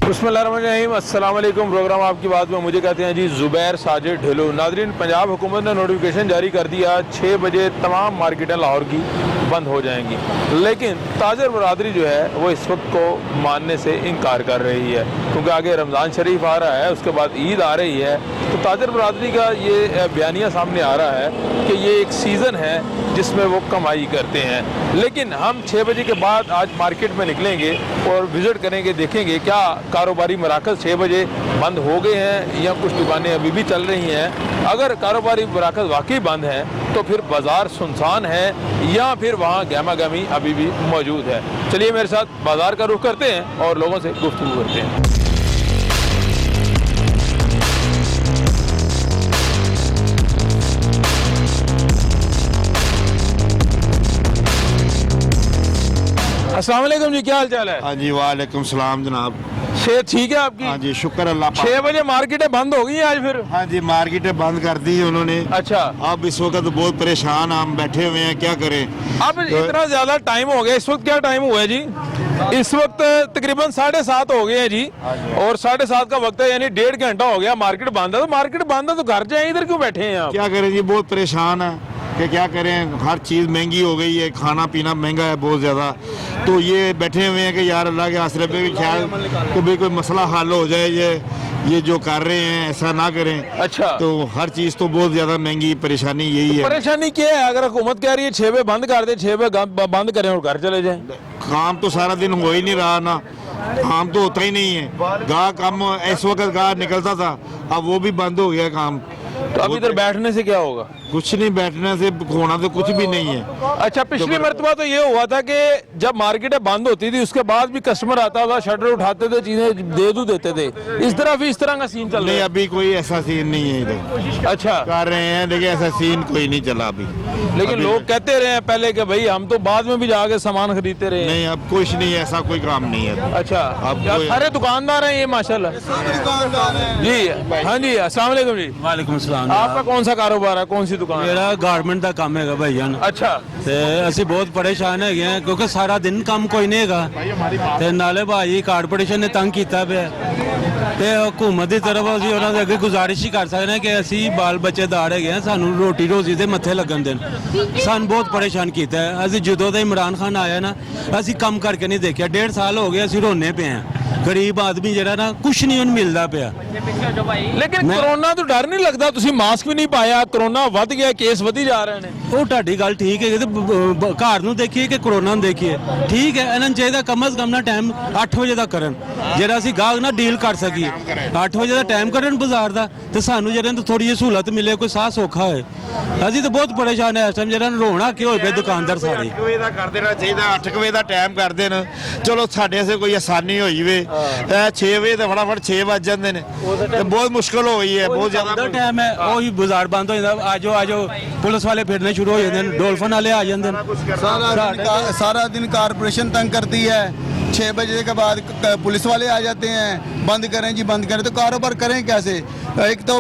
बिस्मिल्लाहिर्रहमानिर्रहीम, अस्सलाम वालेकुम। प्रोग्राम आपकी बात में मुझे कहते हैं जी ज़ुबैर साजिद ढिल्लो। नाज़रीन, पंजाब हुकूमत ने नोटिफिकेशन जारी कर दिया 6 बजे तमाम मार्केटें लाहौर की बंद हो जाएंगी, लेकिन ताजर बरादरी जो है वो इस वक्त को मानने से इनकार कर रही है, क्योंकि आगे रमज़ान शरीफ आ रहा है, उसके बाद ईद आ रही है। तो ताजर बरादरी का ये बयानिया सामने आ रहा है कि ये एक सीज़न है जिसमें वो कमाई करते हैं। लेकिन हम 6 बजे के बाद आज मार्केट में निकलेंगे और विज़िट करेंगे, देखेंगे क्या कारोबारी मराकज़ 6 बजे बंद हो गए हैं या कुछ दुकानें अभी भी चल रही हैं। अगर कारोबारी मराकज़ वाकई बंद हैं तो फिर बाज़ार सुनसान है या फिर वहाँ गहमा गहमी अभी भी मौजूद है। चलिए मेरे साथ बाज़ार का रुख करते हैं और लोगों से गुफ्तगू करते हैं। अस्सलाम वालेकुम जी, क्या हाल चाल है? हाँ जी, वालेकुम सलाम जनाब। सेहत ठीक है आपकी? हाँ जी, शुक्र अल्लाह पाक। 6 बजे मार्केटें बंद हो गई हैं आज फिर? हाँ जी, मार्केटें बंद कर दी है उन्होंने। अच्छा, अब इस वक्त बहुत परेशान हम बैठे हुए हैं, क्या करें। अब इतना ज्यादा टाइम हो गया। इस वक्त क्या टाइम हुआ है जी? इस वक्त तकरीबन 7:30 हो गए हैं जी, और 7:30 का वक्त है, यानी 1.5 घंटा हो गया मार्केट बंद है। तो मार्केट बंद है तो घर जाए, इधर क्यों बैठे हैं आप? क्या करें जी, बहुत परेशान है कि क्या करें, हर चीज़ महंगी हो गई है, खाना पीना महंगा है बहुत ज़्यादा। तो ये बैठे हुए हैं कि यार अल्लाह के आसरे पे भी ख्याल कि भाई कोई मसला हल हो जाए। ये जो कर रहे हैं ऐसा ना करें। अच्छा, तो हर चीज़ तो बहुत ज़्यादा महंगी, परेशानी यही है। परेशानी क्या है? अगर हुकूमत कह रही है 6 बजे बंद कर दे, 6 बजे बंद करें और घर चले जाएं। काम तो सारा दिन हो ही नहीं रहा ना, काम तो होता ही नहीं है। गाह काम इस वक्त गाह निकलता था, अब वो भी बंद हो गया काम। तो अब इधर बैठने से क्या होगा? कुछ नहीं, बैठने से होना तो कुछ भी नहीं है। अच्छा, पिछली मरतबा तो ये हुआ था कि जब मार्केटें बंद होती थी उसके बाद भी कस्टमर आता था, शटर उठाते थे, चीजें दे देते थे। इस तरह भी इस तरह का सीन चल रहा नहीं, है? अभी कोई ऐसा सीन नहीं है इधर। अच्छा, कर रहे हैं लेकिन ऐसा सीन कोई नहीं चला अभी। लेकिन लोग कहते रहे हैं पहले कि भाई हम तो बाद में भी जाके सामान खरीदते रहे। नहीं, अब कुछ नहीं, ऐसा कोई काम नहीं है। अच्छा, अब क्या कोई- सारे दुकानदार हैं ये? माशाल्लाह जी। हाँ जी, अस्सलाम वालेकुम जी। वालेकुम सलाम। आपका कौन सा कारोबार है, कौन सी दुकान है? मेरा गारमेंट का काम है भाई जान। अच्छा, ते ਅਸੀਂ बहुत परेशान है क्योंकि सारा दिन काम कोई नहीं ਹੈਗਾ ਤੇ ਨਾਲੇ ਭਾਈ ਕਾਰਪੋਰੇਸ਼ਨ ਨੇ ਤੰਗ ਕੀਤਾ ਪਿਆ ਤੇ ਹਕੂਮਤ ਦੀ ਤਰਫ ਅਸੀਂ ਉਹਨਾਂ ਦੇ ਅੱਗੇ ਗੁਜ਼ਾਰਿਸ਼ ਹੀ ਕਰ ਸਕਦੇ ਹਾਂ ਕਿ ਅਸੀਂ ਬਾਲ ਬੱਚੇਦਾਰ ਹੈਗੇ ਆ, ਸਾਨੂੰ ਰੋਟੀ ਰੋਜ਼ੀ ਦੇ ਮੱਥੇ ਲੱਗਣ ਦੇਣ। ਸਾਨੂੰ ਬਹੁਤ ਪਰੇਸ਼ਾਨ ਕੀਤਾ ਹੈ। ਅਸੀਂ ਜਦੋਂ ਦਾ ਇਮਰਾਨ ਖਾਨ ਆਇਆ ਨਾ, ਅਸੀਂ ਕੰਮ ਕਰਕੇ ਨਹੀਂ ਦੇਖਿਆ। 1.5 ਸਾਲ ਹੋ ਗਏ ਅਸੀਂ ਰੋਨੇ ਪਏ ਆ। गरीब आदमी जरा ना कुछ नहीं उन्हें मिलता पिया। लेकिन कोरोना तो डर नहीं लगता? तुसी मास्क भी नहीं पाया, कोरोना वध गया, केस वधी जा रहे हैं। ਉਹ ਤੁਹਾਡੀ ਗੱਲ ਠੀਕ ਹੈ ਕਿ ਘਰ ਨੂੰ ਦੇਖੀਏ ਕਿ ਕਰੋਨਾ ਨੂੰ ਦੇਖੀਏ। ਠੀਕ ਹੈ, ਇਹਨਾਂ ਨੂੰ ਚਾਹੀਦਾ ਕਮ ਅਜ਼ ਕਮ ਨਾ ਟਾਈਮ 8 ਵਜੇ ਦਾ ਕਰਨ, ਜਿਹੜਾ ਅਸੀਂ ਗਾਹਕ ਨਾਲ ਡੀਲ ਕਰ ਸਕੀਏ। 8 ਵਜੇ ਦਾ ਟਾਈਮ ਕਰਨ ਬਾਜ਼ਾਰ ਦਾ, ਤੇ ਸਾਨੂੰ ਜਿਹੜੇ ਨੂੰ ਥੋੜੀ ਜਿਹੀ ਸਹੂਲਤ ਮਿਲੇ, ਕੋਈ ਸਾਹ ਸੌਖਾ ਹੋਏ। ਅਸੀਂ ਤਾਂ ਬਹੁਤ ਪਰੇਸ਼ਾਨ ਹੈ ਇਸ ਟਾਈਮ, ਜਿਹੜਾ ਨੂੰ ਰੋਣਾ ਕਿ ਹੋਏ ਪਏ ਦੁਕਾਨਦਾਰ ਸਾਰੇ। 8 ਵਜੇ ਦਾ ਕਰ ਦੇਣਾ ਚਾਹੀਦਾ, 8 ਵਜੇ ਦਾ ਟਾਈਮ ਕਰ ਦੇਣ, ਚਲੋ ਸਾਡੇ ਸੇ ਕੋਈ ਆਸਾਨੀ ਹੋਈ ਵੇ। 6 ਵਜੇ ਤੇ ਫਟਾਫਟ 6 ਵੱਜ ਜਾਂਦੇ ਨੇ ਤੇ ਬਹੁਤ ਮੁਸ਼ਕਲ ਹੋਈ ਹੈ, ਬਹੁਤ ਜ਼ਿਆਦਾ ਟਾਈਮ ਹੈ। ਉਹੀ ਬਾਜ਼ਾਰ ਬੰਦ ਹੋ ਜਾਂਦਾ, ਆਜੋ ਪੁਲਿਸ ਵਾਲੇ ਫਿਰਨੇ ਸ਼ੁਰੂ ਹੋ ਜਾਂਦੇ ਨੇ, ਡੋਲਫਨ ਵਾਲੇ ਆ ਜਾਂਦੇ ਨੇ। सारा दिन कारपोरेशन तंग करती है। 6 बजे के बाद पुलिस वाले आ जाते हैं, बंद करें जी बंद करें। तो कारोबार करें कैसे? एक तो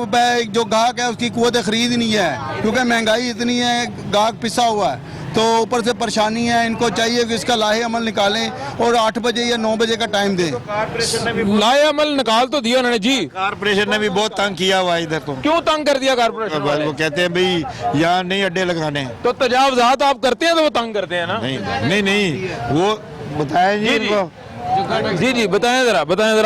जो गाहक है उसकी कुव्वत खरीद नहीं है, क्योंकि महंगाई इतनी है, गाहक पिसा हुआ है। तो ऊपर से परेशानी है। इनको चाहिए कि इसका लाहे अमल निकालें और 8 बजे या 9 बजे का टाइम दें। कारपोरेशन ने भी लाए अमल निकाल तो दिया उन्होंने जी। कारपोरेशन ने भी बहुत तंग किया हुआ है इधर। तो क्यों तंग कर दिया कारपोरेशन वाले? वो कहते हैं भाई यहाँ नहीं अड्डे लगाने। तो तजावजात आप करते हैं तो वो तंग करते हैं ना? नहीं, वो बताया जी इनको। जी बताएं जरा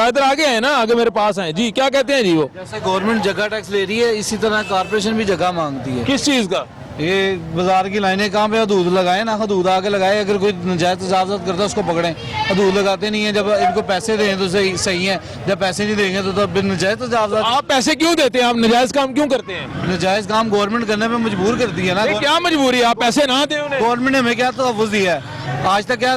इधर आगे है ना, आगे मेरे पास हैं जी। क्या कहते हैं जी वो? जैसे गवर्नमेंट जगह टैक्स ले रही है, इसी तरह कारपोरेशन भी जगह मांगती है। किस चीज का? ये बाजार की लाइनें कहाँ पे हदूद लगाए ना, हदूद आके लगाए। अगर कोई नजायज तजावजात करता है उसको पकड़ें। हदूद लगाते नहीं है। जब इनको पैसे दें तो सही है, जब पैसे नहीं देंगे तो नजायज तजावजात। आप पैसे क्यों देते हैं? आप नजायज काम क्यों करते हैं? नजायज काम गवर्नमेंट करने में मजबूर करती है ना। ये क्या मजबूरी है? आप पैसे ना दें उन्हें? गवर्नमेंट ने हमें क्या तहफ़्फ़ुज़ दिया है? आज तक क्या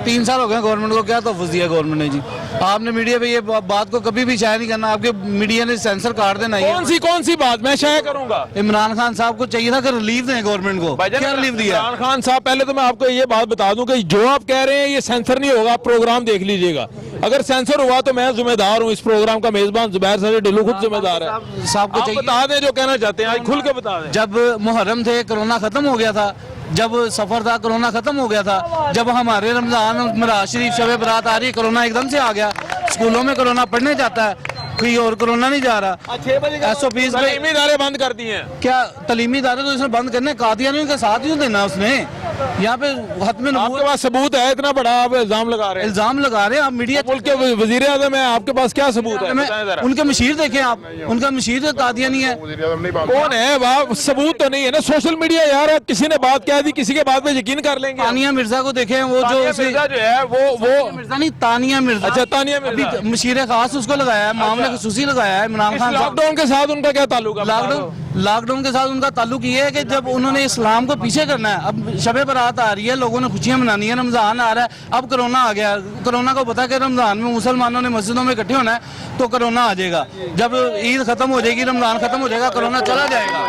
3 साल हो गए गवर्नमेंट को, क्या तहफ़्फ़ुज़ दिया गवर्नमेंट ने जी? आपने मीडिया पे ये बात को कभी भी शायद नहीं करना। आपके मीडिया ने सेंसर काट देना। कौन सी बात मैं शायद करूंगा? इमरान खान साहब को चाहिए था कि रिलीफ दें गवर्नमेंट को। क्या रिलीफ दिया? इमरान खान साहब, पहले तो मैं आपको ये बात बता दूं कि जो आप कह रहे हैं ये सेंसर नहीं होगा। आप प्रोग्राम देख लीजिएगा, अगर सेंसर हुआ तो मैं जिम्मेदार हूँ। इस प्रोग्राम का मेजबान ज़ुबैर साजिद ढिल्लो खुद जिम्मेदार है। साहब को आप चाहिए। बता दें जो कहना चाहते हैं, आज खुल के बता दें। जब मुहर्रम थे कोरोना खत्म हो गया था, जब सफर था कोरोना खत्म हो गया था, जब हमारे रमजान मराज शरीफ शब बरात आ रही कोरोना एकदम से आ गया। स्कूलों में कोरोना पढ़ने जाता है, कोई और कोरोना नहीं जा रहा। 6 बजे SOPs में तालीमी इदारे बंद कर दिए हैं। क्या तलीमी इदारे तो इसने बंद करने, कादियानियों के साथ ही तो देना उसने। यहाँ पे हद में आपके पास सबूत है इतना बड़ा, आप इल्जाम लगा रहे हैं। इल्जाम लगा रहे हैं आप मीडिया। मुल्क के वजीर आजम है, आपके पास क्या सबूत है? में बताएं जरा। उनके मशीर देखें आप, उनका मशीर कादियानी है। कौन है वह? सबूत तो नहीं है ना। सोशल मीडिया यार, किसी ने बात कह दी, किसी के बात पे यकीन कर लेंगे। तानिया मिर्जा को देखें, वो जो तानिया मिर्जा जो है वो मिर्जा नहीं, तानिया मिर्जा। अच्छा, तानिया मिर्जा। अभी मशीर खास उसको लगाया है, मामले खसूसी लगाया है इमरान इस खान साहब। लॉकडाउन के साथ उनका क्या ताल्लुक है? लॉकडाउन के साथ उनका ताल्लुक ये है कि जब उन्होंने इस्लाम को पीछे करना है, अब शब बारात आ रही है, लोगों ने खुशियां मनानी है, रमजान आ रहा है, अब कोरोना आ गया। कोरोना को पता है कि रमजान में मुसलमानों ने मस्जिदों में इकट्ठे होना है तो कोरोना आ जाएगा। जब ईद खत्म हो जाएगी, रमजान खत्म हो जाएगा, कोरोना चला जाएगा।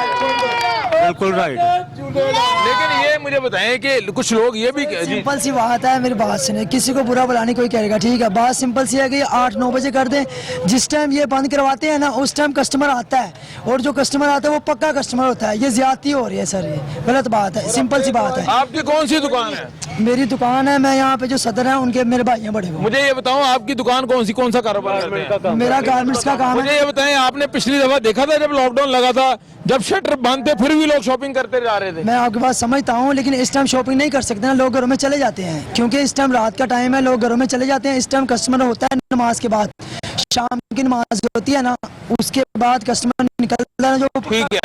बिल्कुल राइट। लेकिन ये मुझे बताएं कि कुछ लोग ये भी जी, सिंपल सी बात है, मेरी बात सुने, किसी को बुरा भला नहीं कोई कहेगा, ठीक है। बात सिंपल सी है कि 8-9 बजे कर दें। जिस टाइम ये बंद करवाते हैं ना, उस टाइम कस्टमर आता है, और जो कस्टमर आता है वो पक्का कस्टमर होता है। ये ज्यादती हो रही है सर, ये गलत बात है, सिंपल सी बात है। आपकी कौन सी दुकान है? मेरी दुकान है, मैं यहाँ पे जो सदर है उनके मेरे भाई हैं बड़े वो। मुझे ये बताओ, आपकी दुकान कौन सा कारोबार करते हैं? मेरा गारमेंट्स का काम मुझे है। ये बताएं, आपने पिछली दफा देखा था जब लॉकडाउन लगा था, जब शटर बंद थे फिर भी लोग शॉपिंग करते जा रहे थे। मैं आपकी बात समझता हूँ, लेकिन इस टाइम शॉपिंग नहीं कर सकते ना, लोग घरों में चले जाते हैं, क्योंकि इस टाइम रात का टाइम है, लोग घरों में चले जाते हैं। इस टाइम कस्टमर होता है नमाज के बाद, शाम की नमाज होती है ना, उसके बाद कस्टमर निकलता है, जो ठीक है,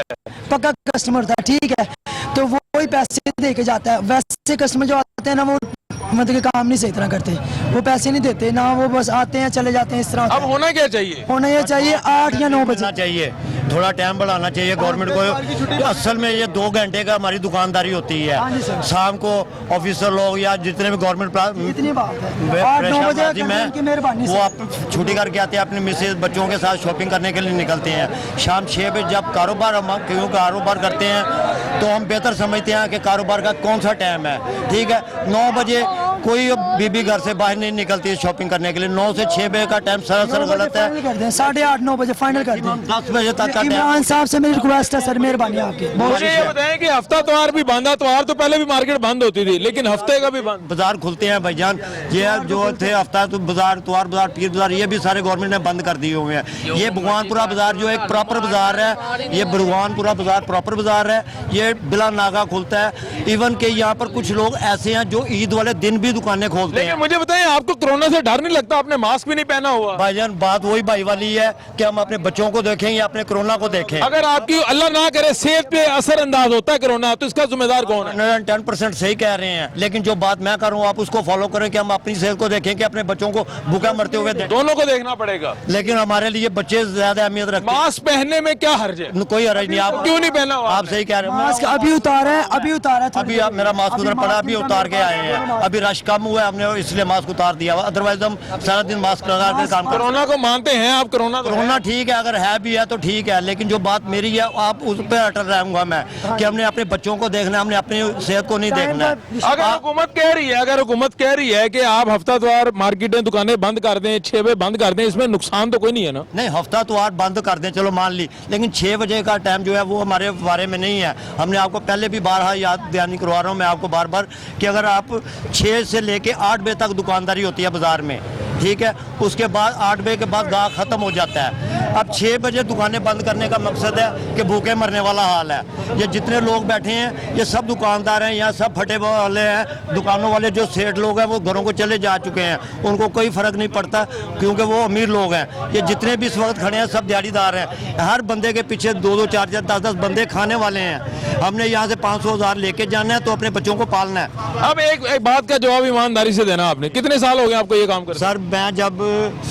पक्का कस्टमर होता है, ठीक है। तो वो ही पैसे दे के जाता है। वैसे कस्टमर जो आते हैं ना, वो मतलब कि काम नहीं सही तरह करते, वो पैसे नहीं देते ना, वो बस आते हैं चले जाते हैं, इस तरह होता अब है। होना क्या चाहिए? होना ये चाहिए 8 या 9 बजे। चाहिए थोड़ा टाइम बढ़ाना चाहिए गवर्नमेंट को। असल में ये 2 घंटे का हमारी दुकानदारी होती हाँ जी है। सर। शाम को ऑफिसर लोग या जितने भी गवर्नमेंट इतनी बात है, 8-9 बजे की मेहरबानी वो से। आप छुट्टी करके आते हैं, अपने मिसेज बच्चों के साथ शॉपिंग करने के लिए निकलते हैं। शाम 6 बजे जब कारोबार हम क्यों कारोबार करते हैं तो हम बेहतर समझते हैं कि कारोबार का कौन सा टाइम है, ठीक है। 9 बजे कोई बीबी घर से बाहर नहीं निकलती है शॉपिंग करने के लिए। 9 से 6 बजे का टाइम सरासर गलत है। 8:30-9 बजे फाइनल कर दें। 10 बजे तक का इमरान टाइम। साहब से मेरी रिक्वेस्ट है सर, मेहरबानी आपकी। मुझे ये बताएं कि हफ्ता त्योहार भी बंद है। त्योहार तो पहले भी मार्केट बंद होती थी, लेकिन हफ्ते का भी बंद। बाजार खुलते हैं भाईजान, ये जो थे हफ्ता तो बाजार, त्योहार बाजार, पीर बाजार, ये भी सारे गवर्नमेंट ने बंद कर दिए हुए हैं। ये भगवानपुरा बाजार जो एक प्रॉपर बाजार है, ये भगवानपुरा बाजार प्रॉपर बाजार है, ये बिला नागा खुलता है। इवन के यहाँ पर कुछ लोग ऐसे हैं जो ईद वाले दिन भी दुकानें खोलते हैं। लेकिन मुझे बताएं, आपको कोरोना से डर नहीं लगता? आपने मास्क भी नहीं पहना हुआ। भाईजान बात वही भाई वाली है कि हम अपने बच्चों को देखें या अपने कोरोना को देखें। अगर आपकी अल्लाह ना करे सेहत पे असर अंदाज होता है कोरोना, तो इसका जिम्मेदार कौन है? 110% सही कह रहे हैं, लेकिन जो बात मैं कर रहा हूँ आप उसको फॉलो करें कि हम अपनी सेहत को देखें कि अपने बच्चों को भूखा मरते हुए देखें। दोनों को देखना पड़ेगा। लेकिन हमारे लिए बच्चे ज्यादा अहमियत रखते हैं। मास्क पहनने में क्या हर्ज है? कोई हरज नहीं। आप क्यों नहीं पहना हुआ? आप सही कह रहे हैं। मास्क अभी उतारा है, अभी उतारा है। अभी आप मेरा मास्क उधर पड़ा, अभी उतार के आए हैं। अभी रश कम हुआ है, हमने इसलिए मास्क उतार दिया। अदरवाइज हम सारा दिन मास्क लगा के काम करते। कोरोना को मानते हैं आप? कोरोना तो कोरोना ठीक है, अगर है भी है तो ठीक है, लेकिन जो बात मेरी है आप उस पर अटल रहूंगा मैं कि हमने अपने बच्चों को देखना है, हमने अपनी सेहत को नहीं देखना है। अगर हुकूमत कह रही है, अगर हुकूमत कह रही है कि आप हफ्ता त्योहार मार्केटें दुकानें बंद कर दें, 6 बजे बंद कर दें, इसमें नुकसान तो कोई नहीं है ना? नहीं, हफ्ता तो आप बंद कर दें, चलो मान ली, लेकिन 6 बजे का टाइम जो है वो हमारे बारे में नहीं है। हमने आपको पहले भी बारहा याद दहानी करवा रहा हूँ मैं आपको बार बार कि अगर आप 6 से लेके 8 बजे तक दुकानदारी होती है बाजार में, ठीक है, उसके बाद 8 बजे के बाद गाहक खत्म हो जाता है। अब 6 बजे दुकानें बंद करने का मकसद है कि भूखे मरने वाला हाल है। ये जितने लोग बैठे हैं ये सब दुकानदार हैं, यहाँ सब फटे वाले हैं, दुकानों वाले जो सेठ लोग हैं वो घरों को चले जा चुके हैं, उनको कोई फर्क नहीं पड़ता क्योंकि वो अमीर लोग हैं। ये जितने भी इस वक्त खड़े हैं सब दिहाड़ीदार हैं। हर बंदे के पीछे 2-2, 4-4, 10-10 बंदे खाने वाले हैं। हमने यहाँ से 500,000 लेके जाना है तो अपने बच्चों को पालना है। अब एक बात का जवाब ईमानदारी से देना। आपने कितने साल हो गए आपको ये काम कर? सर मैं जब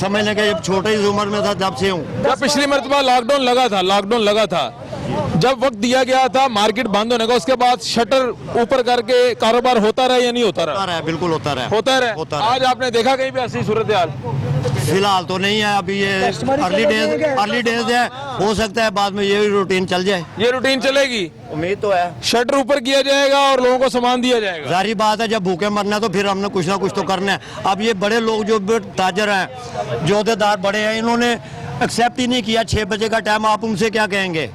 समझ लें कि जब छोटे ही उम्र में था तब से हूँ। जब पिछली मरतबा लॉकडाउन लगा था, जब वक्त दिया गया था मार्केट बंद होने का, उसके बाद शटर ऊपर करके कारोबार होता रहा या नहीं होता रहा? होता रहा, बिल्कुल होता रहा। होता रहा। आज आपने देखा कहीं भी ऐसी सूरत हाल? फिलहाल तो नहीं है, अभी ये अर्ली डेज है, हो सकता है बाद में ये रूटीन चल जाए। ये रूटीन चलेगी? उम्मीद तो है। शटर ऊपर किया जाएगा और लोगों को सामान दिया जाएगा। जारी बात है, जब भूखे मरना है तो फिर हमने कुछ ना कुछ तो करना है। अब ये बड़े लोग जो ताजर हैं, जो अहदेदार बड़े हैं, इन्होंने एक्सेप्ट ही नहीं किया 6 बजे का टाइम। आप उनसे क्या कहेंगे?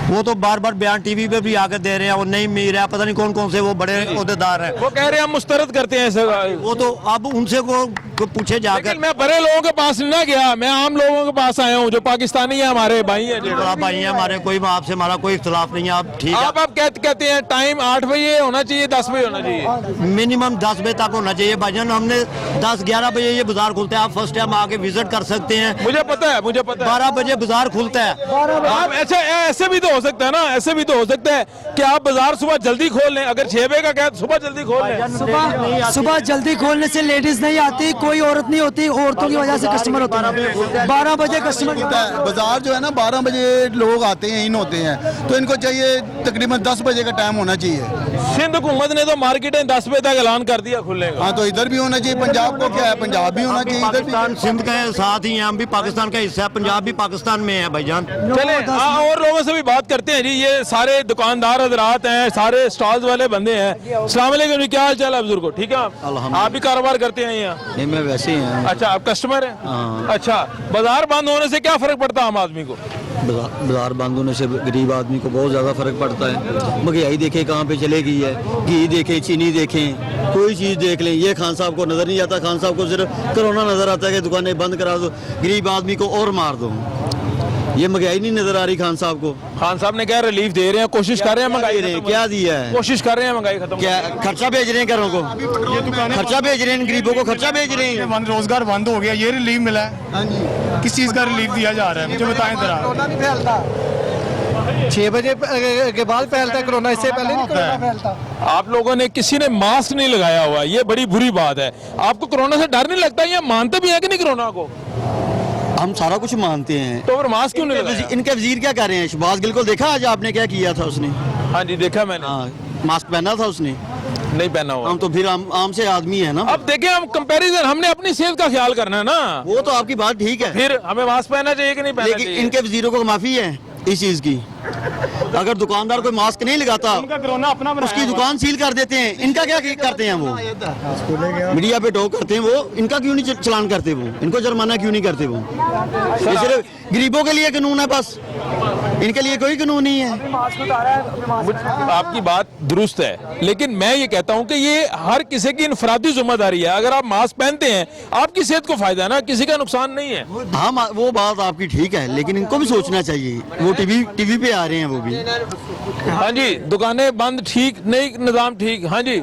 वो तो बार बार बयान टीवी पे भी आकर दे रहे हैं, वो नहीं मीर है, पता नहीं कौन कौन से वो बड़े अहदेदार हैं, वो कह रहे हैं हम मुस्तरद करते हैं ऐसे। वो तो अब उनसे को को पूछे जाकर। लेकिन मैं बड़े लोगों के पास नहीं ना गया, मैं आम लोगों के पास आया हूँ जो पाकिस्तानी है, हमारे भाई हैं। तो आप भाई हैं हमारे, कोई आपसे हमारा कोई इख्तलाफ नहीं है, आप ठीक है। आप कहते हैं टाइम 8 बजे होना चाहिए, 10 बजे होना चाहिए। मिनिमम 10 बजे तक होना चाहिए भाईजान। हमने 10-11 बजे ये बाजार खुलता है, आप फर्स्ट टाइम आके विजिट कर सकते हैं। मुझे पता है, मुझे पता है। 12 बजे बाजार खुलता है। आप ऐसे भी तो हो सकता है ना, ऐसे भी तो हो सकता है कि आप बाजार सुबह जल्दी खोल लें। अगर 6 बजे का क्या सुबह जल्दी खोल लें। सुबह जल्दी खोलने से लेडीज नहीं आती, कोई औरत नहीं होती, औरतों की वजह से कस्टमर होता है। 12 बजे कस्टमर होता है बाजार जो है ना, 12 बजे लोग आते हैं, इन होते हैं, तो इनको चाहिए तकरीबन 10 बजे का टाइम होना चाहिए। सिंध हुकूमत ने तो मार्केटें 10 बजे तक ऐलान कर दिया खुलने का। हाँ, तो इधर भी होना चाहिए। पंजाब को क्या है, पंजाब भी होना चाहिए, इधर भी। पाकिस्तान सिंध के साथ ही हैं, हम भी पाकिस्तान का हिस्सा है, पंजाब भी पाकिस्तान में है भाईजान। चले और लोगों से भी बात करते हैं जी। ये सारे दुकानदार हजरात हैं, सारे स्टॉल्स वाले बंदे हैं। अस्सलाम वालेकुम जी, क्या हाल चाल है बुजुर्गो? ठीक है आप भी कारोबार करते हैं यहाँ? नहीं, मैं वैसे ही हैं। अच्छा, आप कस्टमर हैं? हाँ। अच्छा, बाजार बंद होने से क्या फर्क पड़ता है आम आदमी को? बाजार बंद होने से गरीब आदमी को बहुत ज़्यादा फर्क पड़ता है। महंगाई देखें कहाँ पे चले गई है, घी देखें, चीनी देखें, कोई चीज़ देख लें। ये खान साहब को नज़र नहीं आता, खान साहब को सिर्फ कोरोना नज़र आता है कि दुकानें बंद करा दो, गरीब आदमी को और मार दो। ये महंगाई नहीं नज़र आ रही खान साहब को। खान साहब ने क्या रिलीफ दे रहे हैं, कोशिश कर रहे हैं महंगाई रहे हैं, क्या दिया है? कोशिश कर रहे हैं महंगाई खत्म। क्या खर्चा भेज रहे हैं घरों को, खर्चा भेज रहे हैं, गरीबों को खर्चा भेज रहे हैं। रोजगार बंद हो गया, ये रिलीफ मिला है। हाँ जी, किस चीज़ का रिलीफ दिया जा रहा है मुझे बताएं जरा। 6 बजे के बाद फैलता है कोरोना, इससे पहले नहीं कोरोना फैलता। आप लोगों ने किसी ने मास्क नहीं लगाया हुआ, ये बड़ी बुरी बात है। आपको कोरोना से डर नहीं लगता? ये मानते भी है कि नहीं कोरोना को? हम सारा कुछ मानते हैं, तो फिर मास्क क्यों नहीं लगाया? इनके वजीर क्या कर रहे हैं? शहबाज गिल को देखा आज आपने क्या किया था उसने? हाँ जी, देखा मैंने। हाँ, मास्क पहना था उसने? नहीं पहना हुआ। हम तो फिर आम से आदमी है ना। अब देखें, हम कंपैरिजन, हमने अपनी सेहत का ख्याल करना है ना। वो तो आपकी बात ठीक है, फिर हमें मास्क पहनना चाहिए कि नहीं पहनना लेकिन चाहिए? इनके वजीरों को माफी है इस चीज की। अगर दुकानदार कोई मास्क नहीं लगाता, कोरोना अपना उसकी दुकान सील कर देते हैं। इनका क्या करते हैं? वो मीडिया पे टॉक करते हैं, वो इनका क्यों नहीं चलान करते? वो इनको जुर्माना क्यों नहीं करते? वो ये सिर्फ गरीबों के लिए कानून है बस, इनके लिए कोई कानून नहीं है। आपकी बात दुरुस्त है, लेकिन मैं ये कहता हूँ कि ये हर किसी की इनफरादी जिम्मेदारी है। अगर आप मास्क पहनते हैं, आपकी सेहत को फायदा है ना, किसी का नुकसान नहीं है। हाँ, वो बात आपकी ठीक है, लेकिन इनको भी सोचना चाहिए। वो टीवी पे आ रहे हैं वो भी। हाँ जी, दुकानें बंद ठीक नहीं, निजाम ठीक। हाँ जी,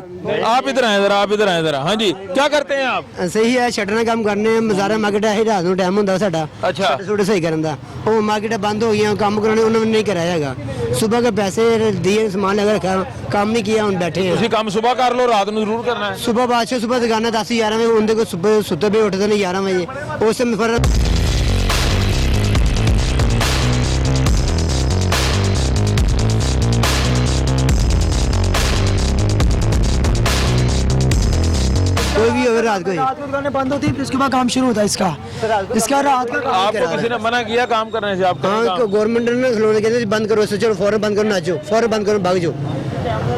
आप इधर आए जरा, आप इधर आए जरा। हाँ जी, क्या करते हैं आप? सही है, छड़ना काम करने बाजारा मार्केट है, रात ਨੂੰ टाइम ਹੁੰਦਾ ਸਾਡਾ। अच्छा, छोटे सही करन दा ਉਹ ਮਾਰਕੀਟ ਬੰਦ ਹੋ ਗਈਆਂ, ਕੰਮ ਕਰਾਉਣੇ ਉਹਨਾਂ ਨੇ नहीं कराया ਹੈਗਾ। सुबह के पैसे दिए, सामान लगा रखा, काम नहीं किया, हम बैठे हैं। ਤੁਸੀਂ ਕੰਮ ਸੁਬਾਹ ਕਰ ਲਓ, ਰਾਤ ਨੂੰ ਜ਼ਰੂਰ करना है। सुबह बादशाह सुबह दुकाना 10-11 बजे उनके को सुबह सुते पे उठते नहीं 11 बजे उस समय फिर कोई भी हो रात को ही। रात को दुकानें बंद होती है, फिर उसके बाद काम शुरू होता है इसका रात का काम आपको किसी ने मना किया काम करने से? आप हाँ, गवर्नमेंट ने खिलौने कहते बंद करो, सोचो फौरन बंद करो, नाचो फौरन बंद करो, भाग जाओ।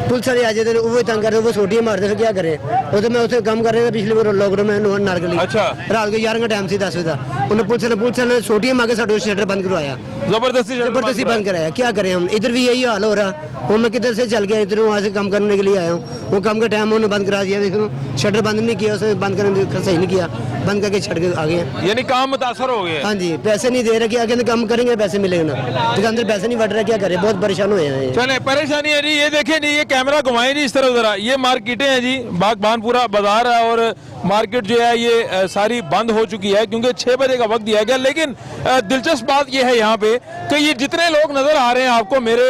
पुलिस वाले आ जाते हैं, वो तंग करते, वो छोटियां मारते, फिर क्या करें? वो तो मैं उसे काम कर रहा था पिछले बार लॉकडाउन में नोहर नारगली। अच्छा, रात को 11 का टाइम सी 10 बजे का उन्हें पुलिस ने छोटियां मांगे, साढ़े शटर बंद करवाया, जबरदस्ती बंद कराया। क्या करें हम? इधर भी यही हाल हो रहा। वो मैं किधर से चल गया, इधर वहाँ से काम करने के लिए आया हूँ, वो काम का टाइम उन्होंने बंद करा दिया। देखो शटर बंद नहीं किया, उसे बंद करने सही नहीं किया, बंद करके छड़ के आ गए। यानी काम मुतासर हो गया। हाँ जी, पैसे नहीं दे रहे, क्या कहते काम करेंगे पैसे मिलेंगे ना, दुकानदार पैसे नहीं बढ़ रहे, क्या करें? बहुत परेशान हुए हैं। चले, परेशानी है जी। ये देखें जी, ये कैमरा घुमाएं जी इस तरफ जरा। ये मार्केटें हैं जी, बागबानपुरा बाजार है और मार्केट जो है ये सारी बंद हो चुकी है क्योंकि 6 बजे का वक्त दिया गया। लेकिन दिलचस्प बात ये है यहाँ पे कि ये जितने लोग नजर आ रहे हैं आपको, मेरे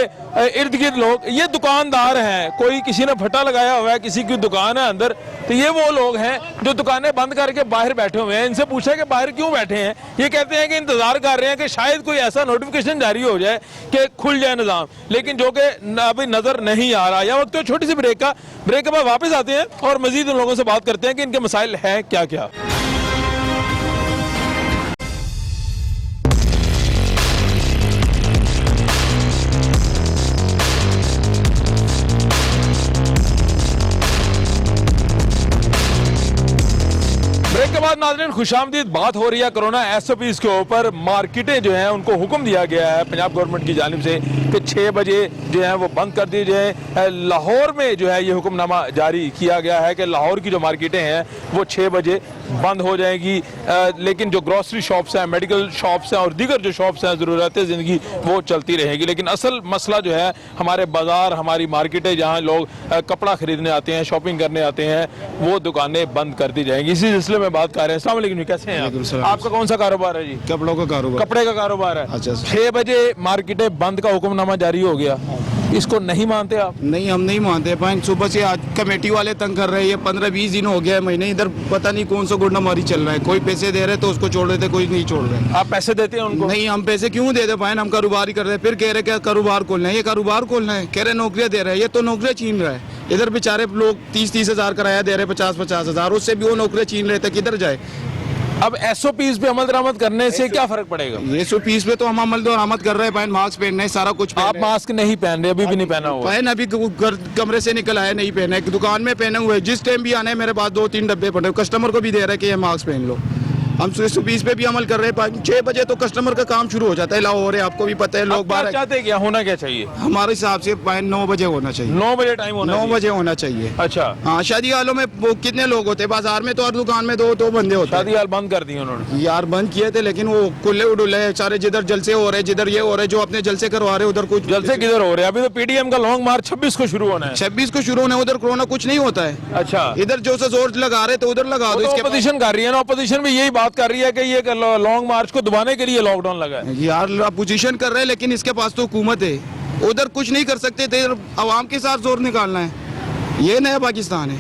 इर्द गिर्द लोग, ये दुकानदार हैं। कोई किसी ने फटा लगाया हुआ है, किसी की दुकान है अंदर, तो ये वो लोग हैं जो दुकानें बंद करके बाहर बैठे हुए हैं। इनसे पूछा कि बाहर क्यों बैठे हैं, ये कहते हैं कि इंतजार कर रहे हैं कि शायद कोई ऐसा नोटिफिकेशन जारी हो जाए कि खुल जाए निज़ाम, लेकिन जो कि अभी नजर नहीं आ रहा। या वक्त तो छोटी सी ब्रेक के बाद वापस आते हैं और मजीद उन लोगों से बात करते हैं कि इनके मसाइल हैं क्या क्या। ब्रेक उसके बाद नाज़रीन खुशामदीद बात हो रही है कोरोना SOPs के ऊपर। मार्केटें जो हैं उनको हुक्म दिया गया है पंजाब गवर्नमेंट की जानिब से कि 6 बजे जो है वो बंद कर दिए जाए। लाहौर में जो है ये हुक्मनामा जारी किया गया है कि लाहौर की जो मार्केटें हैं वो 6 बजे बंद हो जाएगी, लेकिन जो ग्रॉसरी शॉप्स हैं, मेडिकल शॉप्स हैं और दीगर जो शॉप्स हैं ज़रूरत ज़िंदगी वो चलती रहेगी। लेकिन असल मसला जो है हमारे बाज़ार, हमारी मार्केटें जहाँ लोग कपड़ा ख़रीदने आते हैं, शॉपिंग करने आते हैं, वो दुकानें बंद कर दी जाएंगी। इसी सिलसिले में बात कर रहे हैं। अस्सलाम वालेकुम, कैसे हैं आप? आपका कौन सा कारोबार है जी? कपड़ों का कारोबार। कपड़े का कारोबार है। अच्छा। 6 बजे मार्केटें बंद का हुक्मनामा जारी हो गया, इसको नहीं मानते आप? नहीं, हम नहीं मानते भाई। सुबह से आज कमेटी वाले तंग कर रहे हैं। ये 15-20 दिन हो गया महीने, इधर पता नहीं कौन सा गुंडामारी चल रहा है। कोई पैसे दे रहे तो उसको छोड़ रहे थे, कोई नहीं छोड़ रहे। आप पैसे देते हैं उनको? नहीं, हम पैसे क्यों दे दे पाए, हम कारोबार ही कर रहे हैं। फिर कह रहे क्या कारोबार खोलना है, ये कारोबार खोलना है। कह रहे नौकरियां दे रहे हैं, ये तो नौकरियां छीन रहा है। इधर बेचारे लोग 30-30 हज़ार किराया दे रहे हैं, 50-50 हज़ार, उससे भी वो नौकरियां छीन रहे थे, किधर जाए। अब SOPs पे अमल दरामद करने से क्या फर्क पड़ेगा? ये SOPs पे तो हम अमल दरामद कर रहे हैं भाई। मास्क पहनना है, सारा कुछ आप मास्क नहीं पहन रहे, अभी भी नहीं पहना हुआ? पहन, अभी कमरे से निकल आया नहीं पहना है, दुकान में पहने हुए। जिस टाइम भी आना है मेरे पास 2-3 डब्बे पड़े, कस्टमर को भी दे रहे हैं कि ये मास्क पहन लो। हम SOPs पे भी अमल कर रहे हैं। 6 बजे तो कस्टमर का काम शुरू हो जाता है। लाहौर है, आपको भी पता है, लोग बाहर चाहते हैं क्या होना क्या चाहिए? हमारे हिसाब से 9 बजे होना चाहिए। 9 बजे टाइम होना 9 बजे होना चाहिए। अच्छा। हाँ, शादी हालों में वो कितने लोग होते हैं बाजार में, तो हर दुकान में दो बंदे होते हैं। शादी हाल बंद कर दिए उन्होंने? यार बंद किए थे, लेकिन वो कुल्ले उडुले सारे, जिधर जलसे हो रहे, जिधर ये हो रहे, जो अपने जलसे करवा रहे उधर कुछ। जलसे किधर हो रहे हैं? अभी तो PDM का लॉन्ग मार्च 26 को शुरू होना है। 26 को शुरू होना है, उधर कोरोना कुछ नहीं होता है। अच्छा। इधर जो से जोर लगा रहे तो उधर लगा दो। इसके अपोजिशन कर रही है ना, अपोजिशन भी यही बात कर रही है कि ये लॉन्ग मार्च को दबाने के लिए लॉकडाउन लगा है। यार अपोजिशन कर रहे हैं, लेकिन इसके पास तो हुकूमत है, उधर कुछ नहीं कर सकते थे। आवाम के साथ जोर निकालना है, ये नया पाकिस्तान है।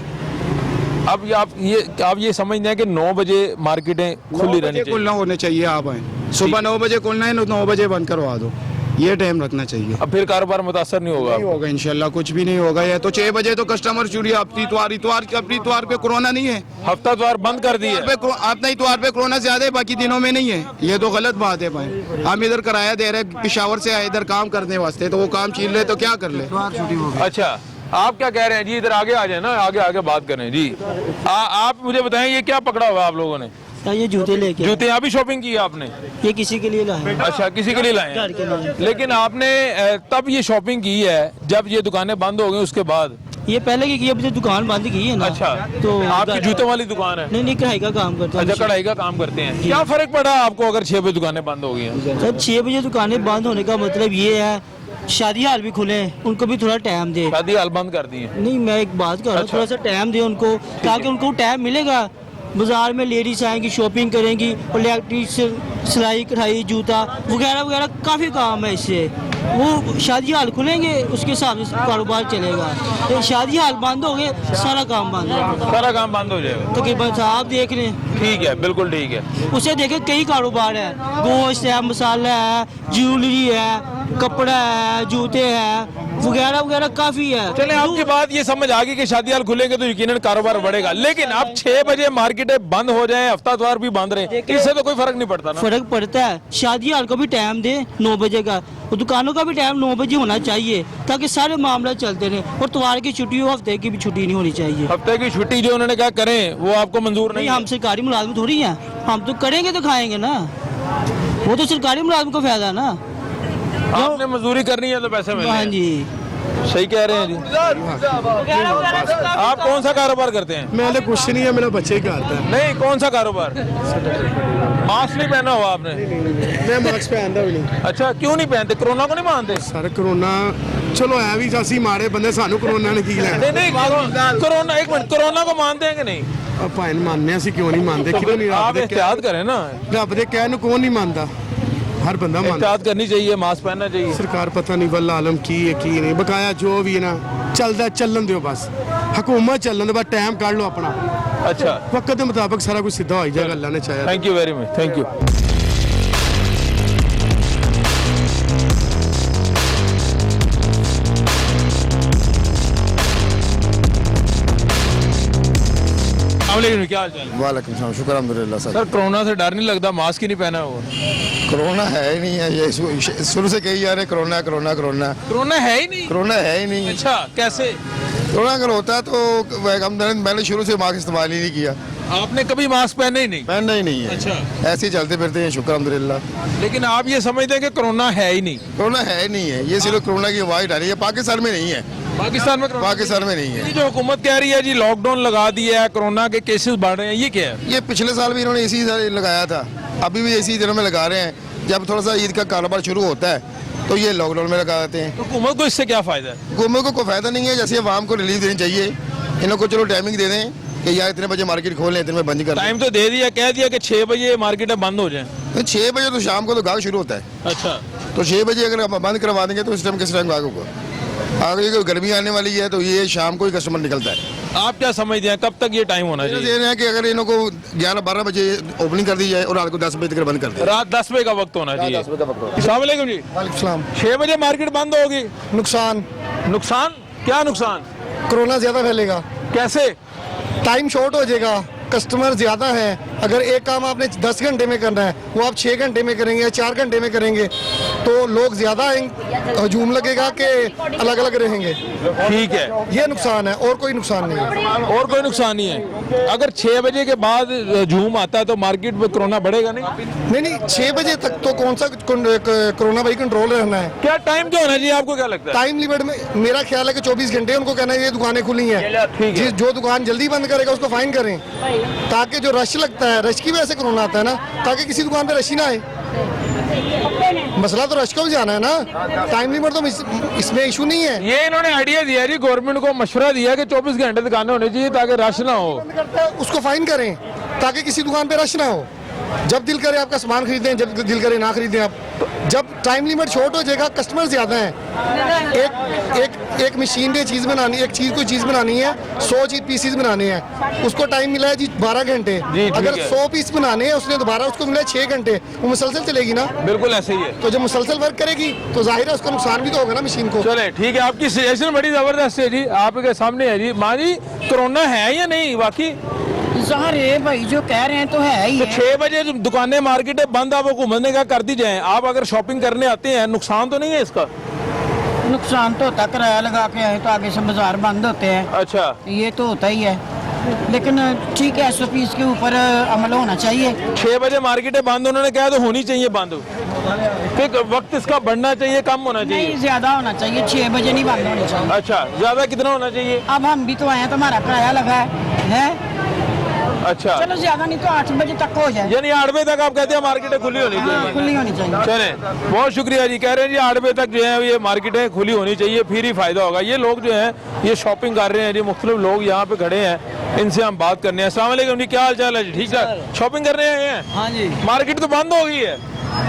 अब आप ये समझते हैं कि 9 बजे मार्केटें खुली रहनी चाहिए? खुलना होने चाहिए। आप आए सुबह 9 बजे खुलना है, 9 बजे बंद करवा दो, ये टाइम रखना चाहिए। अब फिर कारोबार मुतासर नहीं होगा? नहीं होगा इंशाल्लाह, कुछ भी नहीं होगा। ये तो 6 बजे तो कस्टमर शुरू है। इतवार पे कोरोना नहीं है, हफ्तावार बंद कर दिए। अपना इतवार पे कोरोना ज्यादा है, बाकी दिनों में नहीं है। ये तो गलत बात है भाई। हम इधर किराया दे रहे, पेशावर से आए इधर काम करने वास्ते, तो वो काम छीन ले तो क्या कर ले। अच्छा, आप क्या कह रहे हैं जी? इधर आगे आ जाए ना, आगे बात करें जी। आप मुझे बताएं, ये क्या पकड़ा हुआ आप लोगों ने? ये जूते लेके, जूते अभी शॉपिंग की है आपने? ये किसी के लिए लाए। अच्छा, किसी के लिए लाए घर के लिए। हैं। लेकिन आपने तब ये शॉपिंग की है जब ये दुकानें बंद हो गई, उसके बाद? ये पहले की अभी दुकान बंद की है ना। अच्छा, तो आपकी जूतों वाली दुकान है? नहीं, कढ़ाई का काम करता हूं। अच्छा, कढ़ाई का काम करते हैं। क्या फर्क पड़ा आपको अगर 6 बजे दुकानें बंद हो गई हैं? सर 6 बजे दुकानें बंद होने का मतलब ये है, शादी हाल भी खुले, उनको भी थोड़ा टाइम दे। शादी हाल बंद कर दिए? नहीं, मैं एक बात कर रहा हूँ, थोड़ा सा टाइम दे उनको, ताकि उनको टाइम मिलेगा। बाजार में लेडीज आएंगी, शॉपिंग करेंगी, और इलेक्ट्रिक सिलाई, कढ़ाई, जूता वगैरह वगैरह काफ़ी काम है इससे। वो शादी हाल खुलेंगे, उसके हिसाब से कारोबार चलेगा। तो शादी हाल बंद हो गए, सारा काम बंद हो जाएगा। सारा काम बंद हो जाएगा तकरीबन आप देख लें। ठीक है, बिल्कुल ठीक है। उसे देखे कई कारोबार है, गोश्त है, मसाला है, ज्वेलरी है, कपड़ा है, जूते हैं, वगैरह वगैरह काफ़ी है। चले, आपकी बात ये समझ आ गई कि शादी हाल खुलेंगे तो यकीनन कारोबार बढ़ेगा। लेकिन अब 6 बजे मार्केटें बंद हो जाए, हफ्तावार भी बंद रहे, इससे तो कोई फर्क नहीं पड़ता ना? फर्क पड़ता है। शादी हाल को भी टाइम दे 9 बजे का, और दुकानों का भी टाइम 9 बजे होना चाहिए, ताकि सारे मामला चलते रहे। और त्योहार की छुट्टी हो, हफ्ते की भी छुट्टी नहीं होनी चाहिए। हफ्ते की छुट्टी जो उन्होंने कहा करें, वो आपको मंजूर नहीं? हम सरकारी मुलाजिम थोड़ी हैं, हम तो करेंगे तो खाएंगे ना। वो तो सरकारी मुलाजिम को फायदा है ना। आपने मजदूरी करनी है तो पैसे मिलेंगे। हाँ जी, सही कह रहे हैं जी। आप कौन सा कारोबार करते हैं? मैं तो कुछ नहीं है, मेरा बच्चे ही करता है। नहीं, कौन सा कारोबार? मास्क नहीं पहना हुआ आपने? मैं मास्क पहनता भी नहीं। अच्छा, क्यों नहीं पहनते? कोरोना को नहीं मानते? सर कोरोना चलो है भी, ਅਸੀਂ माड़े बंदे, सानू कोरोना ने की लेना। नहीं, कोरोना, एक मिनट, कोरोना को मानते हैं कि नहीं? ਆਪਾਂ ਇਹਨੂੰ ਮੰਨਦੇ ਹਾਂ, ਅਸੀਂ ਕਿਉਂ ਨਹੀਂ ਮੰਨਦੇ? ਕਿਉਂ ਨਹੀਂ? आप एहतियात करें ना। ਰੱਬ ਦੇ ਕਹਿਣ ਨੂੰ ਕੌਣ ਨਹੀਂ ਮੰਨਦਾ? हर बंदा मानता। एहतियात करनी चाहिए, मास्क पहनना चाहिए। सरकार पता नहीं वल्ला आलम की है की नहीं, बकाया जो भी है ना चलदा चलन दो बस। हुकूमत चलन दो, बस टाइम काट लो अपना। अच्छा, वक्त के मुताबिक सारा कुछ सीधा हो जाएगा, अल्लाह ने चाहा। Thank you very much, thank you. क्या हाल चाल? वालेकुम सलाम, शुक्र अल्हम्दुलिल्लाह। सर, कोरोना से डर नहीं लगता? मास्क ही नहीं पहना हुआ। कोरोना है ही नहीं है, ये शुरू से कही जा रहे कोरोना कोरोना कोरोना। कोरोना है ही नहीं? कोरोना है ही नहीं। अच्छा, कैसे? कोरोना अगर होता तो मैंने शुरू से मास्क इस्तेमाल ही नहीं किया, आपने कभी मास्क पहने ही नहीं? पहनना ही नहीं है। अच्छा। ऐसे ही चलते फिरते हैं, शुक्र अल्हम्दुलिल्लाह। लेकिन आप ये समझते हैं कि कोरोना है ही नहीं? कोरोना है नहीं है, ये सिर्फ कोरोना की आवाज डाली है, पाकिस्तान में नहीं है। पाकिस्तान में पाकिस्तान में नहीं है। ये जो हुकूमत कह रही है जी लॉकडाउन लगा दिया है, कोरोना के केसेस बढ़ रहे हैं, ये क्या है? ये पिछले साल भी इन्होंने इसी लगाया था, अभी भी इसी दिनों में लगा रहे हैं। जब थोड़ा सा ईद का कारोबार शुरू होता है तो ये लॉकडाउन में लगा देते हैं। तो हुकूमत को इससे क्या फायदा है? हुकूमत को कोई फायदा नहीं है, जैसे अवाम को रिलीफ देनी चाहिए। इन लोग को चलो टाइमिंग दे दें कि यार इतने बजे मार्केट खोल लें, इतने बजे बंद कर दें। टाइम तो दे दिया, कह दिया कि 6 बजे मार्केटें बंद हो जाएं। तो 6 बजे तो शाम को तो गाहक शुरू होता है। अच्छा। तो 6 बजे अगर बंद करवा देंगे तो इस टाइम किस टाइम गाहकों को आगे कोई गर्मी आने वाली है तो ये शाम को ही कस्टमर निकलता है। आप क्या समझते हैं कब तक ये टाइम होना चाहिए? ये है कि अगर इन लोगों को 11-12 बजे ओपनिंग कर दी जाए और रात को 10 बजे तक बंद कर दिया। रात 10 बजे का वक्त होना चाहिए। अस्सलाम वालेकुम जी। वालेकुम 6 बजे मार्केट बंद होगी? नुकसान, नुकसान क्या नुकसान? कोरोना ज़्यादा फैलेगा, कैसे? टाइम शॉर्ट हो जाएगा, कस्टमर ज़्यादा है। अगर एक काम आपने 10 घंटे में करना है वो आप 6 घंटे में करेंगे या 4 घंटे में करेंगे तो लोग ज़्यादा हजूम लगेगा कि अलग अलग रहेंगे। ठीक है, ये नुकसान है और कोई नुकसान नहीं है। और कोई नुकसान नहीं है। अगर 6 बजे के बाद झूम आता है तो मार्केट में कोरोना बढ़ेगा नहीं? नहीं 6 बजे तक तो कौन सा कोरोना भाई कंट्रोल रहना है। क्या टाइम क्या होना चाहिए, आपको क्या लगता है? टाइम लिमिट में मेरा ख्याल है कि 24 घंटे उनको कहना है ये दुकानें खुली हैं। ठीक है। जो दुकान जल्दी बंद करेगा उसको फाइन करें, ताकि जो रश लगता है, रश की वजह से कोरोना आता है ना, ताकि किसी दुकान पे रश ही ना आए। मसला तो रश को भी जाना है ना, टाइम लिमिट तो इसमें इशू नहीं है। ये इन्होंने आइडिया दिया जी, गवर्नमेंट को मशवरा दिया कि 24 घंटे दुकानें होनी चाहिए ताकि रश ना हो। उसको फाइन करें ताकि किसी दुकान पे रश ना हो। जब दिल करे आपका सामान खरीदें, जब दिल करे ना खरीदें। आप जब टाइम लिमिट शॉर्ट हो जाएगा, कस्टमर ज्यादा हैं, एक मशीन पे चीज़ बनानी, एक चीज़ कोई चीज़ बनानी है, 100 पीसीस बनाने हैं, उसको टाइम मिला है जी 12 घंटे। अगर 100 पीस बनाने हैं उसने दोबारा उसको मिला है 6 घंटे, वो मुसलसल चलेगी ना। बिल्कुल ऐसे ही है। तो जब मुसलसल वर्क करेगी तो जाहिर है उसका नुकसान भी तो होगा ना मशीन को। चले ठीक है, आपकी सजेशन बड़ी जबरदस्त है जी, आपके सामने है जी। माँ जी कोरोना है या नहीं वाकई? ज़ाहिर है भाई, जो कह रहे हैं तो है ही तो है। 6 बजे दुकानें मार्केटें बंद, आप हुकूमत ने क्या कर दी जाए? आप अगर शॉपिंग करने आते हैं, नुकसान तो नहीं है इसका? नुकसान तो होता, किराया लगा के आए तो आगे से बाजार बंद होते हैं। अच्छा। ये तो होता ही है, लेकिन ठीक है, SOPs के ऊपर अमल होना चाहिए। 6 बजे मार्केटें बंद, उन्होंने कहा तो होनी चाहिए बंद। फिर वक्त इसका बढ़ना चाहिए, कम होना चाहिए? नहीं, ज्यादा होना चाहिए, 6 बजे नहीं बंद होनी चाहिए। अच्छा, ज्यादा कितना होना चाहिए? अब हम भी तो आए हैं तो हमारा किराया लगा है। अच्छा, चलो ज्यादा नहीं तो 8 बजे तक हो जाए। यानी 8 बजे तक आप कहते हैं मार्केटें खुली होनी चाहिए? खुली होनी चाहिए। चले, बहुत शुक्रिया जी। कह रहे हैं जी 8 बजे तक जो है ये मार्केटें खुली होनी चाहिए, फिर ही फायदा होगा। ये लोग जो हैं ये शॉपिंग कर रहे हैं जी, मुख्तलिफ लोग यहाँ पे खड़े हैं, इनसे हम बात करने हैं। अस्सलाम वालेकुम जी, क्या हाल चाल है जी? ठीक है, शॉपिंग करने आए हैं? हाँ जी, मार्केट तो बंद हो गई है।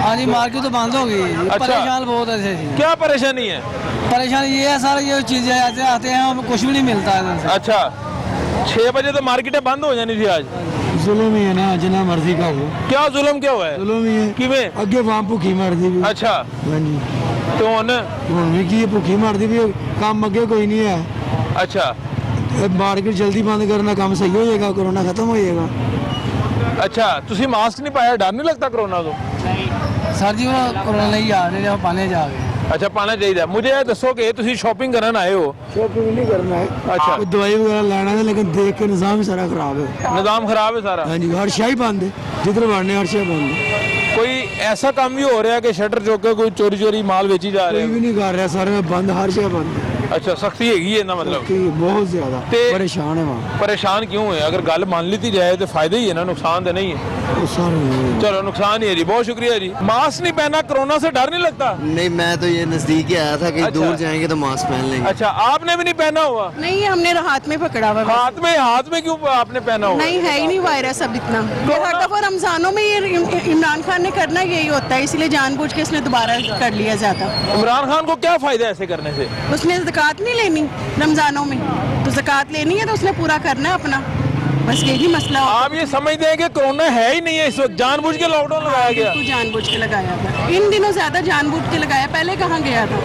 हाँ जी, मार्केट तो बंद हो गई। अच्छा। परेशान बहुत है जी। क्या परेशानी है? परेशानी ये है सर, ये चीजें आते हैं हमें कुछ भी नहीं मिलता है। अच्छा, 6 बजे तो मार्केटें बंद हो जानी थी आज। जुल्म ही है ना, जितना मर्जी कर लो। क्या जुल्म क्या हुआ है? जुल्म ही है किवें? अगे वहां भुखी मरदी भी। अच्छा, हाँ जी, तो हुन की भुखी मरदी भी, काम अगे कोई नहीं है। अच्छा मार्केट जल्दी बंद करना, काम सही हो जाएगा, कोरोना खत्म हो जाएगा। अच्छा, तुसी मास्क नहीं पाया, डर नहीं लगता कोरोना तो? सर जी वो कोरोना नहीं जा रहे, पाने जा गए। अच्छा, पाना चाहिए। मुझे ये दसो कि तुसी शॉपिंग करन आए हो? शॉपिंग नहीं करना है, अच्छा, कोई दवाई वगैरह लेना है, लेकिन देख के निज़ाम सारा खराब है। निज़ाम खराब है सारा? हाँ जी, हर शाही बंद है, जिधर बढ़ने हर शाही बंद है। कोई ऐसा काम भी हो रहा है कि शटर चौक के कोई चोरी माल बेची जा रहे कोई भी हैं? नहीं कर रहा, सारे में बंद, हर शाही बंद है। अच्छा, सख्ती हैगी है ना, मतलब बहुत ज्यादा ते- परेशान है वहाँ। परेशान क्यों है? अगर गल मान ली जाए तो फायदा ही है ना, नुकसान तो नहीं है। चलो, नुकसान ही है जी। बहुत शुक्रिया जी। मास्क नहीं पहना, कोरोना से डर नहीं लगता? नहीं, मैं तो ये नजदीक ही आया था कि अच्छा। दूर जाएंगे तो मास्क पहन लेंगे। अच्छा, आपने भी नहीं पहना हुआ? नहीं, हमने हाथ में पकड़ा हुआ है। हाथ में क्यों आपने पहना हुआ? नहीं, है ही नहीं वायरस अब इतना। ये हर दफा रमजानों में ये इमरान खान ने करना यही होता है, इसलिए जानबूझ के इसने दोबारा कर लिया ज्यादा। इमरान खान को क्या फायदा ऐसे करने से? उसने ज़कात नहीं लेनी रमजानों में, तो ज़कात लेनी है तो उसने पूरा करना है अपना, बस यही मसला होता है। आप ये समझते हैं कि कोरोना है ही नहीं है इस वक्त, जानबूझ के लॉकडाउन लगाया गया? बिल्कुल जानबूझ के लगाया था, इन दिनों ज्यादा जानबूझ के लगाया, पहले कहाँ गया था?